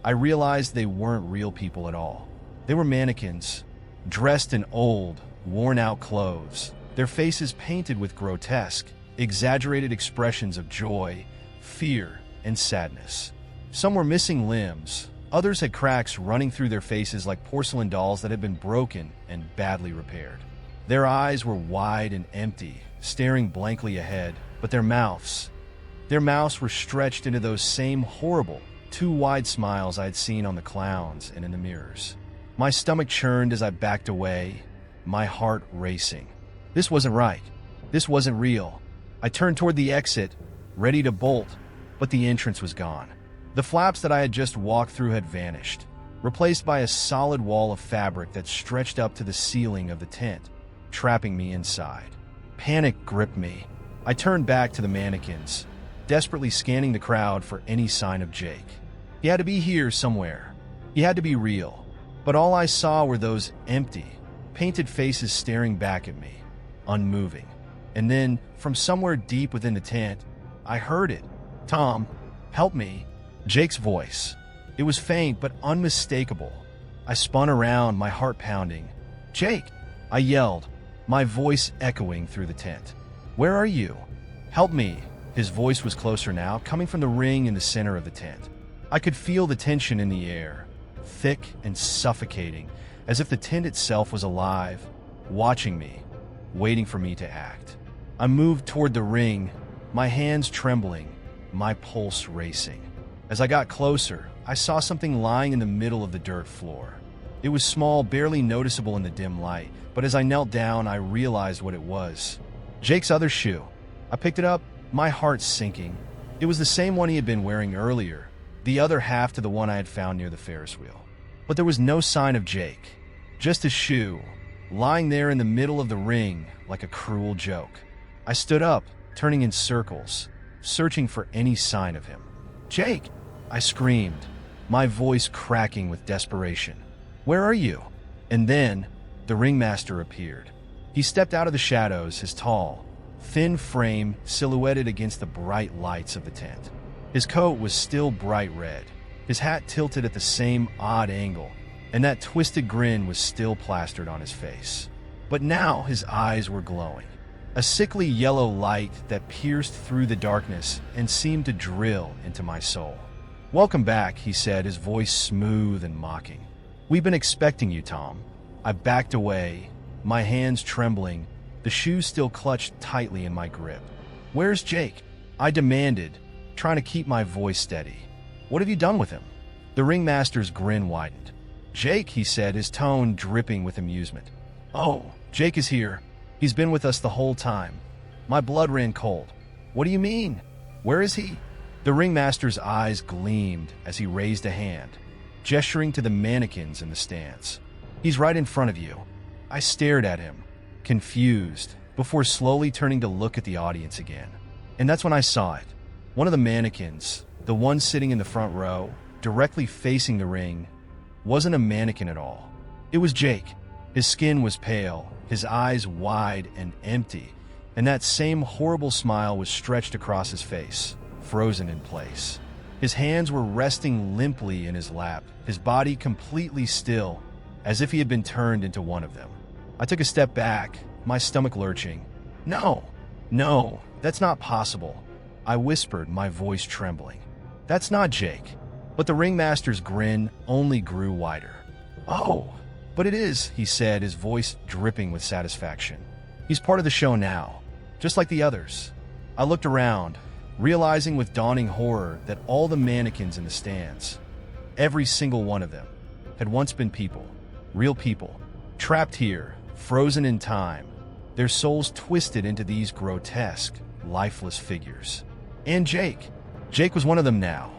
I realized they weren't real people at all. They were mannequins, dressed in old, worn-out clothes, their faces painted with grotesque, exaggerated expressions of joy, fear, and sadness. Some were missing limbs, others had cracks running through their faces like porcelain dolls that had been broken and badly repaired. Their eyes were wide and empty, staring blankly ahead, but their mouths were stretched into those same horrible, too wide smiles I had seen on the clowns and in the mirrors. My stomach churned as I backed away, my heart racing. This wasn't right. This wasn't real. I turned toward the exit, ready to bolt, but the entrance was gone. The flaps that I had just walked through had vanished, replaced by a solid wall of fabric that stretched up to the ceiling of the tent, trapping me inside. Panic gripped me. I turned back to the mannequins, desperately scanning the crowd for any sign of Jake. He had to be here somewhere. He had to be real. But all I saw were those empty, painted faces staring back at me, unmoving. And then, from somewhere deep within the tent, I heard it. "Tom, help me." Jake's voice. It was faint but unmistakable. I spun around, my heart pounding. "Jake!" I yelled, my voice echoing through the tent. "Where are you? Help me." His voice was closer now, coming from the ring in the center of the tent. I could feel the tension in the air, thick and suffocating, as if the tent itself was alive, watching me, waiting for me to act. I moved toward the ring, my hands trembling, my pulse racing. As I got closer, I saw something lying in the middle of the dirt floor. It was small, barely noticeable in the dim light, but as I knelt down, I realized what it was. Jake's other shoe. I picked it up, my heart sinking. It was the same one he had been wearing earlier, the other half to the one I had found near the Ferris wheel. But there was no sign of Jake, just his shoe, lying there in the middle of the ring like a cruel joke. I stood up, turning in circles, searching for any sign of him. "Jake!" I screamed, my voice cracking with desperation. "Where are you?" And then, the ringmaster appeared. He stepped out of the shadows, his tall, thin frame silhouetted against the bright lights of the tent. His coat was still bright red, his hat tilted at the same odd angle, and that twisted grin was still plastered on his face. But now his eyes were glowing, a sickly yellow light that pierced through the darkness and seemed to drill into my soul. "Welcome back," he said, his voice smooth and mocking. "We've been expecting you, Tom." I backed away, my hands trembling, the shoes still clutched tightly in my grip. "Where's Jake?" I demanded, trying to keep my voice steady. "What have you done with him?" The ringmaster's grin widened. "Jake," he said, his tone dripping with amusement. "Oh, Jake is here. He's been with us the whole time." My blood ran cold. "What do you mean? Where is he?" The ringmaster's eyes gleamed as he raised a hand, gesturing to the mannequins in the stands. "He's right in front of you." I stared at him, confused, before slowly turning to look at the audience again. And that's when I saw it. One of the mannequins, the one sitting in the front row, directly facing the ring, wasn't a mannequin at all. It was Jake. His skin was pale, his eyes wide and empty, and that same horrible smile was stretched across his face, frozen in place. His hands were resting limply in his lap, his body completely still, as if he had been turned into one of them. I took a step back, my stomach lurching. No, that's not possible," I whispered, my voice trembling. "That's not Jake." But the ringmaster's grin only grew wider. "Oh, but it is," he said, his voice dripping with satisfaction. "He's part of the show now, just like the others." I looked around, realizing with dawning horror that all the mannequins in the stands, every single one of them, had once been people, real people, trapped here, frozen in time, their souls twisted into these grotesque, lifeless figures. And Jake. Jake was one of them now.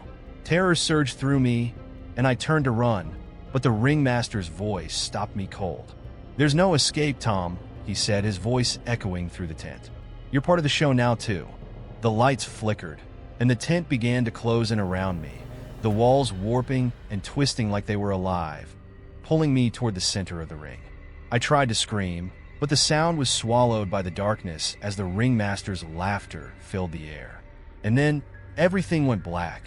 Terror surged through me, and I turned to run, but the ringmaster's voice stopped me cold. "There's no escape, Tom," he said, his voice echoing through the tent. "You're part of the show now, too." The lights flickered, and the tent began to close in around me, the walls warping and twisting like they were alive, pulling me toward the center of the ring. I tried to scream, but the sound was swallowed by the darkness as the ringmaster's laughter filled the air. And then everything went black.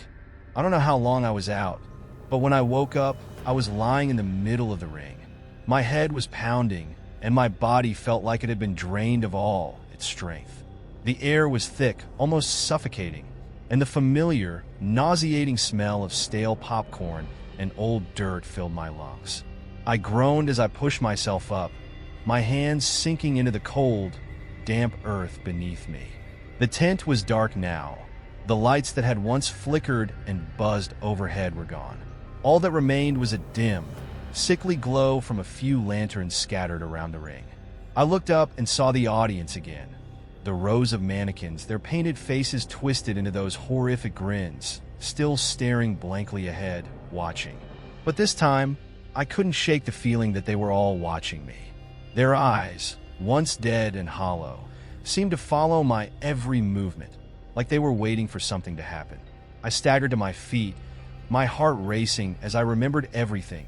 I don't know how long I was out, but when I woke up, I was lying in the middle of the ring. My head was pounding, and my body felt like it had been drained of all its strength. The air was thick, almost suffocating, and the familiar, nauseating smell of stale popcorn and old dirt filled my lungs. I groaned as I pushed myself up, my hands sinking into the cold, damp earth beneath me. The tent was dark now. The lights that had once flickered and buzzed overhead were gone. All that remained was a dim, sickly glow from a few lanterns scattered around the ring. I looked up and saw the audience again. The rows of mannequins, their painted faces twisted into those horrific grins, still staring blankly ahead, watching. But this time, I couldn't shake the feeling that they were all watching me. Their eyes, once dead and hollow, seemed to follow my every movement, like they were waiting for something to happen. I staggered to my feet, my heart racing as I remembered everything.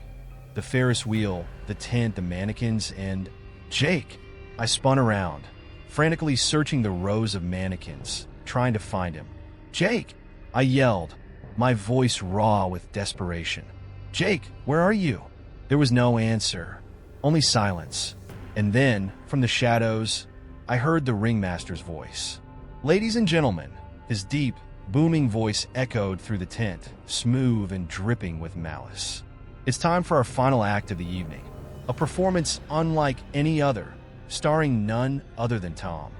The Ferris wheel, the tent, the mannequins, and Jake. I spun around, frantically searching the rows of mannequins, trying to find him. "Jake!" I yelled, my voice raw with desperation. "Jake, where are you?" There was no answer, only silence. And then, from the shadows, I heard the ringmaster's voice. "Ladies and gentlemen," his deep, booming voice echoed through the tent, smooth and dripping with malice. "It's time for our final act of the evening, a performance unlike any other, starring none other than Tom."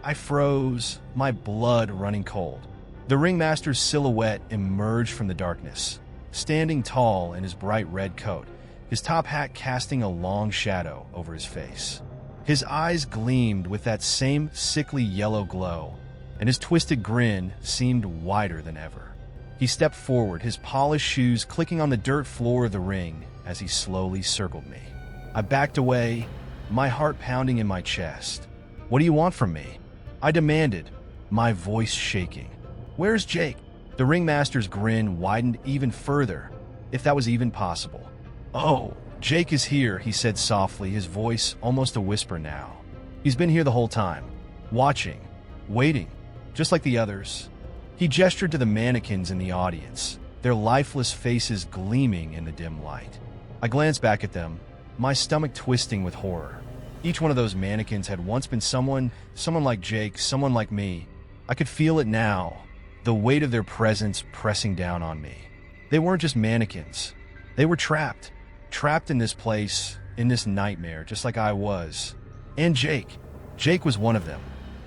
I froze, my blood running cold. The ringmaster's silhouette emerged from the darkness, standing tall in his bright red coat, his top hat casting a long shadow over his face. His eyes gleamed with that same sickly yellow glow, and his twisted grin seemed wider than ever. He stepped forward, his polished shoes clicking on the dirt floor of the ring as he slowly circled me. I backed away, my heart pounding in my chest. "What do you want from me?" I demanded, my voice shaking. "Where's Jake?" The ringmaster's grin widened even further, if that was even possible. "Oh, Jake is here," he said softly, his voice almost a whisper now. "He's been here the whole time, watching, waiting, just like the others." He gestured to the mannequins in the audience, their lifeless faces gleaming in the dim light. I glanced back at them, my stomach twisting with horror. Each one of those mannequins had once been someone like Jake, someone like me. I could feel it now, the weight of their presence pressing down on me. They weren't just mannequins. They were trapped in this place, in this nightmare, just like I was. And Jake. Jake was one of them.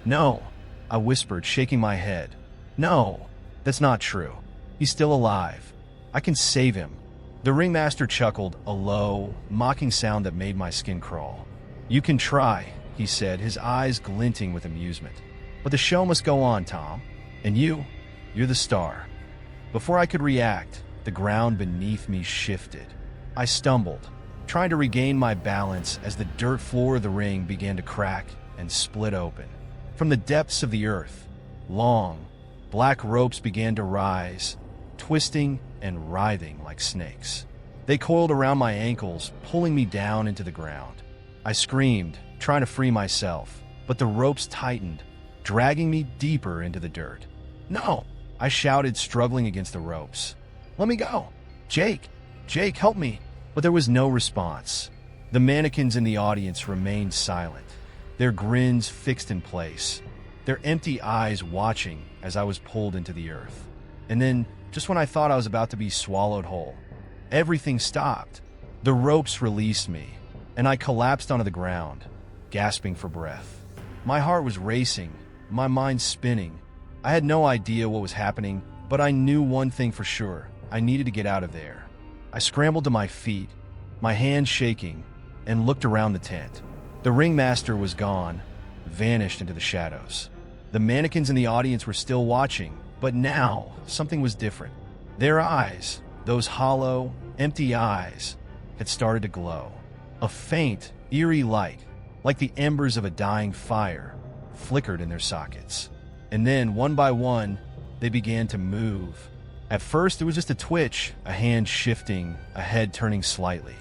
"No," I whispered, shaking my head. "No, that's not true. He's still alive. I can save him." The ringmaster chuckled, a low, mocking sound that made my skin crawl. "You can try," he said, his eyes glinting with amusement. "But the show must go on, Tom. And you're the star." Before I could react, the ground beneath me shifted. I stumbled, trying to regain my balance as the dirt floor of the ring began to crack and split open. From the depths of the earth, long, black ropes began to rise, twisting and writhing like snakes. They coiled around my ankles, pulling me down into the ground. I screamed, trying to free myself, but the ropes tightened, dragging me deeper into the dirt. "No!" I shouted, struggling against the ropes. "Let me go! Jake! Jake, help me!" But there was no response. The mannequins in the audience remained silent, their grins fixed in place, their empty eyes watching as I was pulled into the earth. And then, just when I thought I was about to be swallowed whole, everything stopped. The ropes released me, and I collapsed onto the ground, gasping for breath. My heart was racing, my mind spinning. I had no idea what was happening, but I knew one thing for sure. I needed to get out of there. I scrambled to my feet, my hands shaking, and looked around the tent. The ringmaster was gone, vanished into the shadows. The mannequins in the audience were still watching, but now something was different. Their eyes, those hollow, empty eyes, had started to glow. A faint, eerie light, like the embers of a dying fire, flickered in their sockets. And then, one by one, they began to move. At first, it was just a twitch, a hand shifting, a head turning slightly.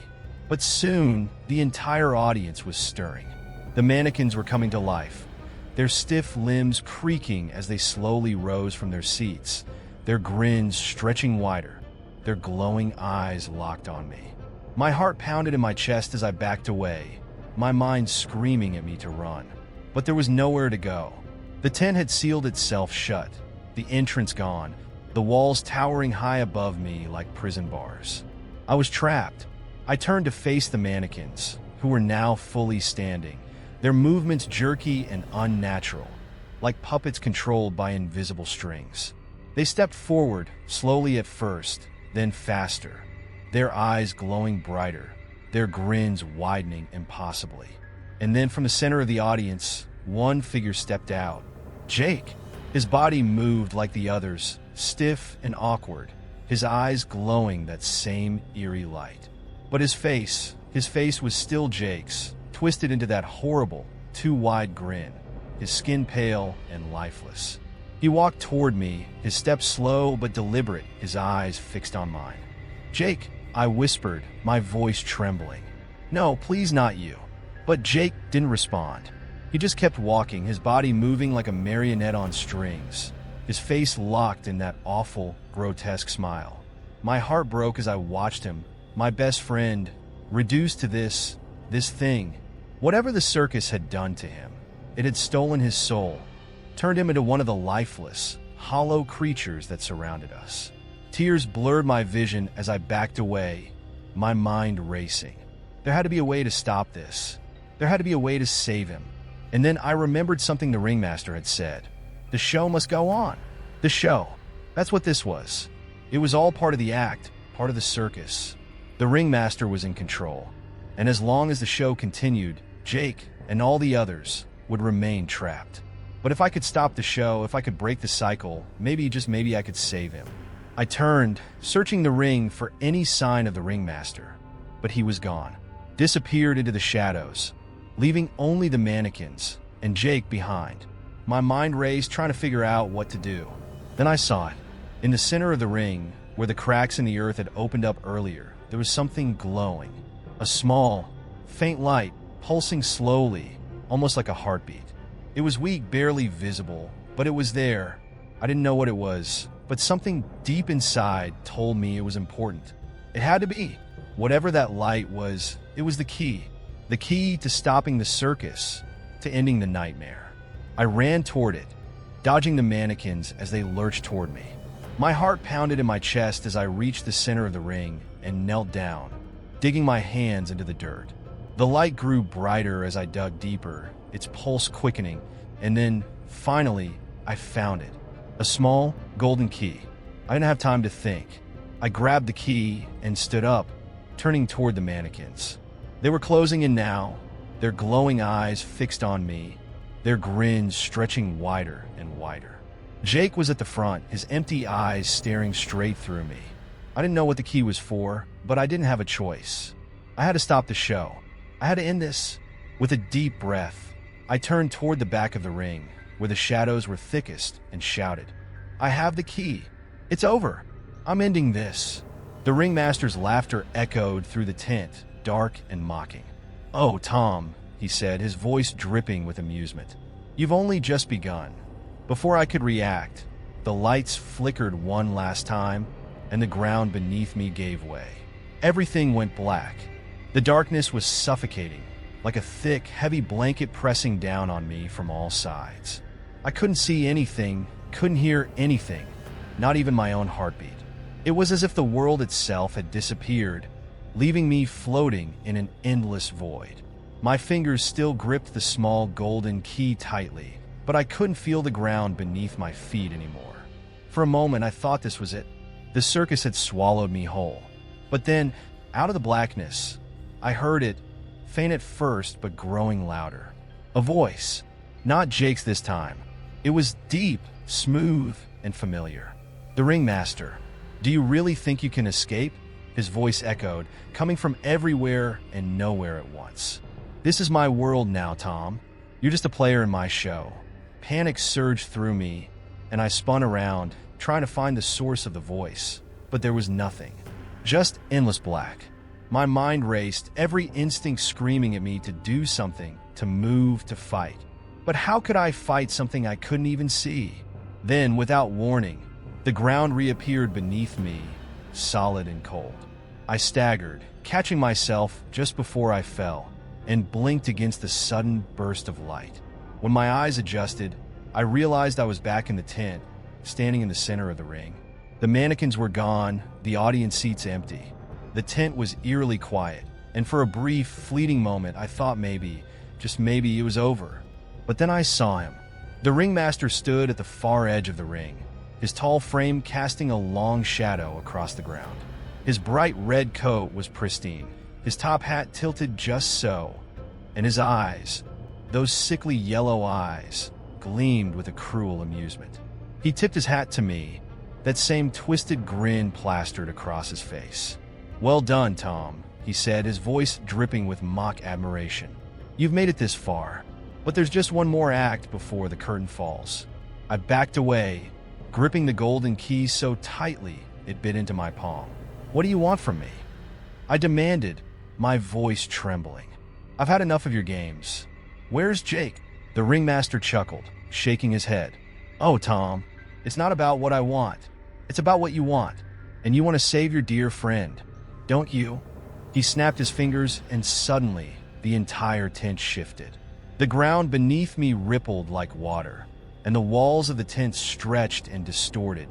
But soon, the entire audience was stirring. The mannequins were coming to life, their stiff limbs creaking as they slowly rose from their seats, their grins stretching wider, their glowing eyes locked on me. My heart pounded in my chest as I backed away, my mind screaming at me to run. But there was nowhere to go. The tent had sealed itself shut, the entrance gone, the walls towering high above me like prison bars. I was trapped. I turned to face the mannequins, who were now fully standing, their movements jerky and unnatural, like puppets controlled by invisible strings. They stepped forward, slowly at first, then faster, their eyes glowing brighter, their grins widening impossibly. And then from the center of the audience, one figure stepped out. Jake. His body moved like the others, stiff and awkward, his eyes glowing that same eerie light. But his face was still Jake's, twisted into that horrible, too wide grin, his skin pale and lifeless. He walked toward me, his steps slow but deliberate, his eyes fixed on mine. "Jake," I whispered, my voice trembling. "No, please not you." But Jake didn't respond. He just kept walking, his body moving like a marionette on strings, his face locked in that awful, grotesque smile. My heart broke as I watched him, my best friend, reduced to this thing. Whatever the circus had done to him, it had stolen his soul, turned him into one of the lifeless, hollow creatures that surrounded us. Tears blurred my vision as I backed away, my mind racing. There had to be a way to stop this. There had to be a way to save him. And then I remembered something the ringmaster had said. The show must go on. The show. That's what this was. It was all part of the act, part of the circus. The ringmaster was in control. And as long as the show continued, Jake and all the others would remain trapped. But if I could stop the show, if I could break the cycle, maybe, just maybe, I could save him. I turned, searching the ring for any sign of the ringmaster. But he was gone. Disappeared into the shadows, leaving only the mannequins and Jake behind. My mind raced, trying to figure out what to do. Then I saw it. In the center of the ring, where the cracks in the earth had opened up earlier, there was something glowing. A small, faint light, pulsing slowly, almost like a heartbeat. It was weak, barely visible, but it was there. I didn't know what it was, but something deep inside told me it was important. It had to be. Whatever that light was, it was the key. The key to stopping the circus, to ending the nightmare. I ran toward it, dodging the mannequins as they lurched toward me. My heart pounded in my chest as I reached the center of the ring and knelt down, digging my hands into the dirt. The light grew brighter as I dug deeper, its pulse quickening, and then, finally, I found it. A small, golden key. I didn't have time to think. I grabbed the key and stood up, turning toward the mannequins. They were closing in now, their glowing eyes fixed on me, their grins stretching wider and wider. Jake was at the front, his empty eyes staring straight through me. I didn't know what the key was for, but I didn't have a choice. I had to stop the show. I had to end this. With a deep breath, I turned toward the back of the ring, where the shadows were thickest, and shouted, "I have the key. It's over. I'm ending this." The ringmaster's laughter echoed through the tent, dark and mocking. "Oh, Tom," he said, his voice dripping with amusement. "You've only just begun." Before I could react, the lights flickered one last time, and the ground beneath me gave way. Everything went black. The darkness was suffocating, like a thick, heavy blanket pressing down on me from all sides. I couldn't see anything, couldn't hear anything, not even my own heartbeat. It was as if the world itself had disappeared, leaving me floating in an endless void. My fingers still gripped the small golden key tightly, but I couldn't feel the ground beneath my feet anymore. For a moment, I thought this was it. The circus had swallowed me whole. But then, out of the blackness, I heard it, faint at first but growing louder. A voice. Not Jake's this time. It was deep, smooth, and familiar. The ringmaster. "Do you really think you can escape?" His voice echoed, coming from everywhere and nowhere at once. "This is my world now, Tom. You're just a player in my show." Panic surged through me, and I spun around, trying to find the source of the voice. But there was nothing. Just endless black. My mind raced, every instinct screaming at me to do something, to move, to fight. But how could I fight something I couldn't even see? Then, without warning, the ground reappeared beneath me, solid and cold. I staggered, catching myself just before I fell, and blinked against the sudden burst of light. When my eyes adjusted, I realized I was back in the tent, standing in the center of the ring. The mannequins were gone, the audience seats empty. The tent was eerily quiet, and for a brief, fleeting moment, I thought maybe, just maybe, it was over. But then I saw him. The ringmaster stood at the far edge of the ring, his tall frame casting a long shadow across the ground. His bright red coat was pristine, his top hat tilted just so, and his eyes, those sickly yellow eyes, gleamed with a cruel amusement. He tipped his hat to me, that same twisted grin plastered across his face. "Well done, Tom," he said, his voice dripping with mock admiration. "You've made it this far, but there's just one more act before the curtain falls." I backed away, gripping the golden key so tightly it bit into my palm. "What do you want from me?" I demanded, my voice trembling. "I've had enough of your games. Where's Jake?" The ringmaster chuckled, shaking his head. "Oh, Tom, it's not about what I want. It's about what you want. And you want to save your dear friend, don't you?" He snapped his fingers, and suddenly the entire tent shifted. The ground beneath me rippled like water, and the walls of the tent stretched and distorted,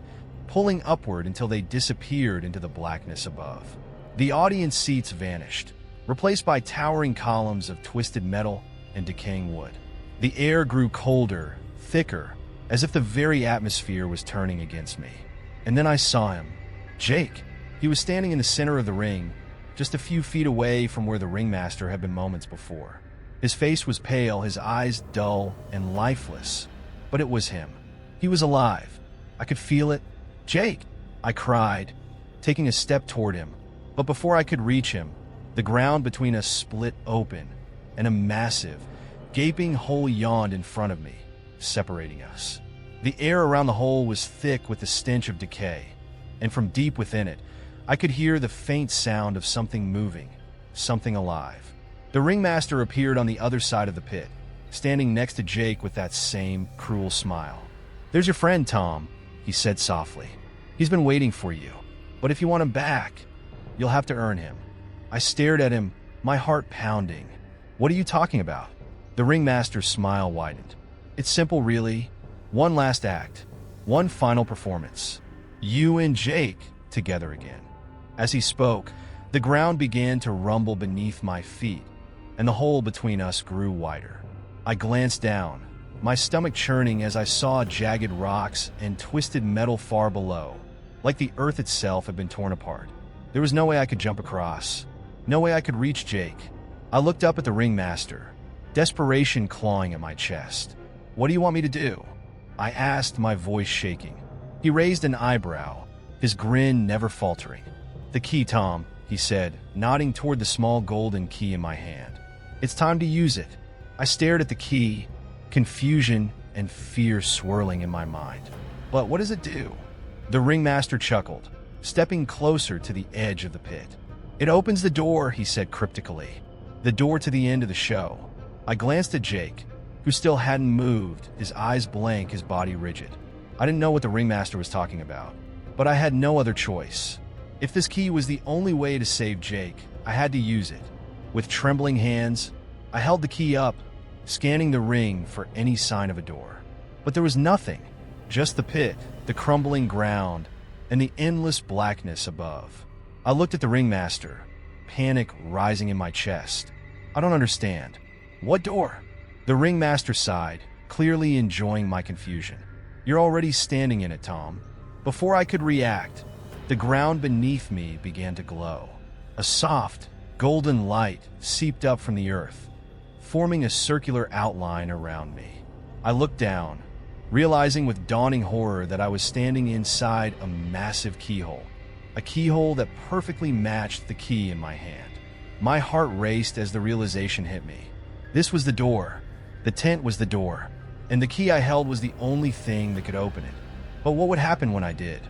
pulling upward until they disappeared into the blackness above. The audience seats vanished, replaced by towering columns of twisted metal and decaying wood. The air grew colder, thicker, as if the very atmosphere was turning against me. And then I saw him. Jake. He was standing in the center of the ring, just a few feet away from where the ringmaster had been moments before. His face was pale, his eyes dull and lifeless, but it was him. He was alive. I could feel it. "Jake!" I cried, taking a step toward him. But before I could reach him, the ground between us split open, and a massive, gaping hole yawned in front of me, separating us. The air around the hole was thick with the stench of decay, and from deep within it, I could hear the faint sound of something moving, something alive. The ringmaster appeared on the other side of the pit, standing next to Jake with that same cruel smile. "There's your friend, Tom," he said softly. "He's been waiting for you, but if you want him back, you'll have to earn him." I stared at him, my heart pounding. "What are you talking about?" The ringmaster's smile widened. "It's simple, really. One last act. One final performance. You and Jake together again." As he spoke, the ground began to rumble beneath my feet, and the hole between us grew wider. I glanced down, my stomach churning as I saw jagged rocks and twisted metal far below, like the earth itself had been torn apart. There was no way I could jump across, no way I could reach Jake. I looked up at the ringmaster, desperation clawing at my chest. "What do you want me to do?" I asked, my voice shaking. He raised an eyebrow, his grin never faltering. "The key, Tom," he said, nodding toward the small golden key in my hand. "It's time to use it." I stared at the key, confusion and fear swirling in my mind. "But what does it do?" The ringmaster chuckled, stepping closer to the edge of the pit. "It opens the door," he said cryptically. "The door to the end of the show." I glanced at Jake, who still hadn't moved, his eyes blank, his body rigid. I didn't know what the ringmaster was talking about, but I had no other choice. If this key was the only way to save Jake, I had to use it. With trembling hands, I held the key up, scanning the ring for any sign of a door. But there was nothing, just the pit, the crumbling ground, and the endless blackness above. I looked at the ringmaster, panic rising in my chest. "I don't understand. What door?" The ringmaster sighed, clearly enjoying my confusion. "You're already standing in it, Tom." Before I could react, the ground beneath me began to glow. A soft, golden light seeped up from the earth, forming a circular outline around me. I looked down, realizing with dawning horror that I was standing inside a massive keyhole, a keyhole that perfectly matched the key in my hand. My heart raced as the realization hit me. This was the door. The tent was the door, and the key I held was the only thing that could open it. But what would happen when I did?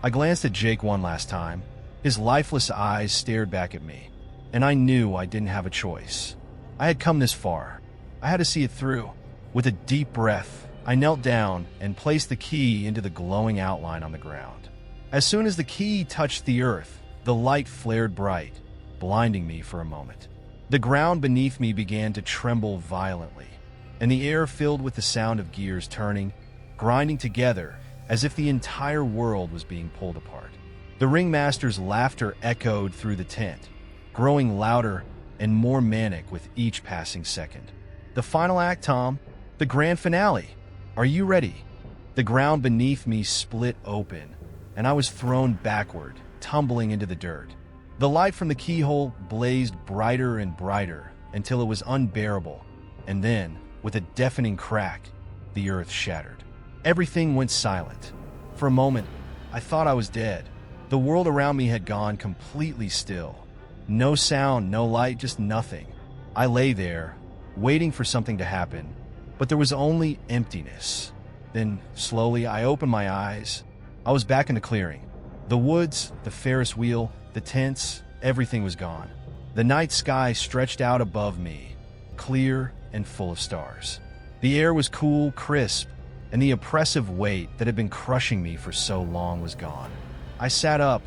I glanced at Jake one last time. His lifeless eyes stared back at me, and I knew I didn't have a choice. I had come this far. I had to see it through. With a deep breath, I knelt down and placed the key into the glowing outline on the ground. As soon as the key touched the earth, the light flared bright, blinding me for a moment. The ground beneath me began to tremble violently, and the air filled with the sound of gears turning, grinding together as if the entire world was being pulled apart. The ringmaster's laughter echoed through the tent, growing louder and more manic with each passing second. The final act, Tom. The grand finale. Are you ready? The ground beneath me split open, and I was thrown backward, tumbling into the dirt. The light from the keyhole blazed brighter and brighter until it was unbearable, and then, with a deafening crack, the earth shattered. Everything went silent. For a moment, I thought I was dead. The world around me had gone completely still. No sound, no light, just nothing. I lay there, waiting for something to happen, but there was only emptiness. Then, slowly, I opened my eyes. I was back in the clearing. The woods, the Ferris wheel, the tents, everything was gone. The night sky stretched out above me, clear and full of stars. The air was cool, crisp, and the oppressive weight that had been crushing me for so long was gone. I sat up,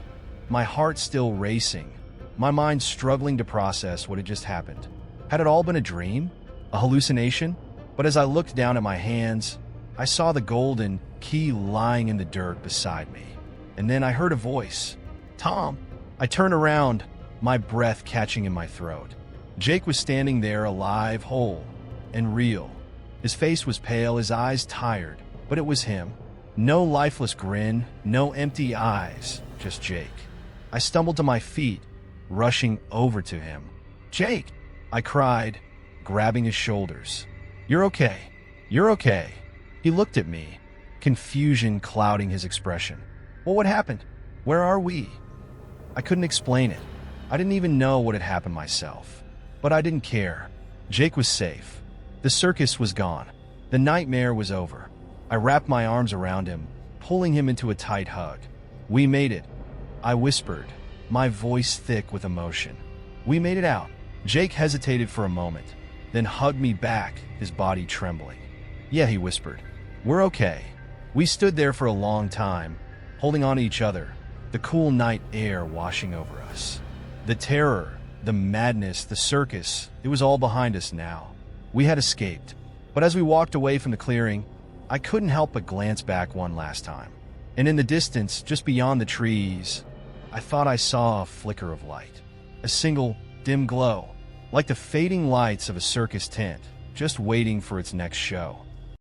my heart still racing, my mind struggling to process what had just happened. Had it all been a dream? A hallucination? But as I looked down at my hands, I saw the golden key lying in the dirt beside me. And then I heard a voice. Tom. I turned around, my breath catching in my throat. Jake was standing there, alive, whole, and real. His face was pale, his eyes tired, but it was him. No lifeless grin, no empty eyes, just Jake. I stumbled to my feet, rushing over to him. Jake! I cried, grabbing his shoulders. You're okay. You're okay. He looked at me, confusion clouding his expression. Well, what happened? Where are we? I couldn't explain it. I didn't even know what had happened myself. But I didn't care. Jake was safe. The circus was gone. The nightmare was over. I wrapped my arms around him, pulling him into a tight hug. We made it. I whispered, my voice thick with emotion. We made it out. Jake hesitated for a moment, then hugged me back, his body trembling. Yeah, he whispered. We're okay. We stood there for a long time, holding on to each other, the cool night air washing over us. The terror, the madness, the circus, it was all behind us now. We had escaped. But as we walked away from the clearing, I couldn't help but glance back one last time. And in the distance, just beyond the trees, I thought I saw a flicker of light. A single, dim glow, like the fading lights of a circus tent, just waiting for its next show.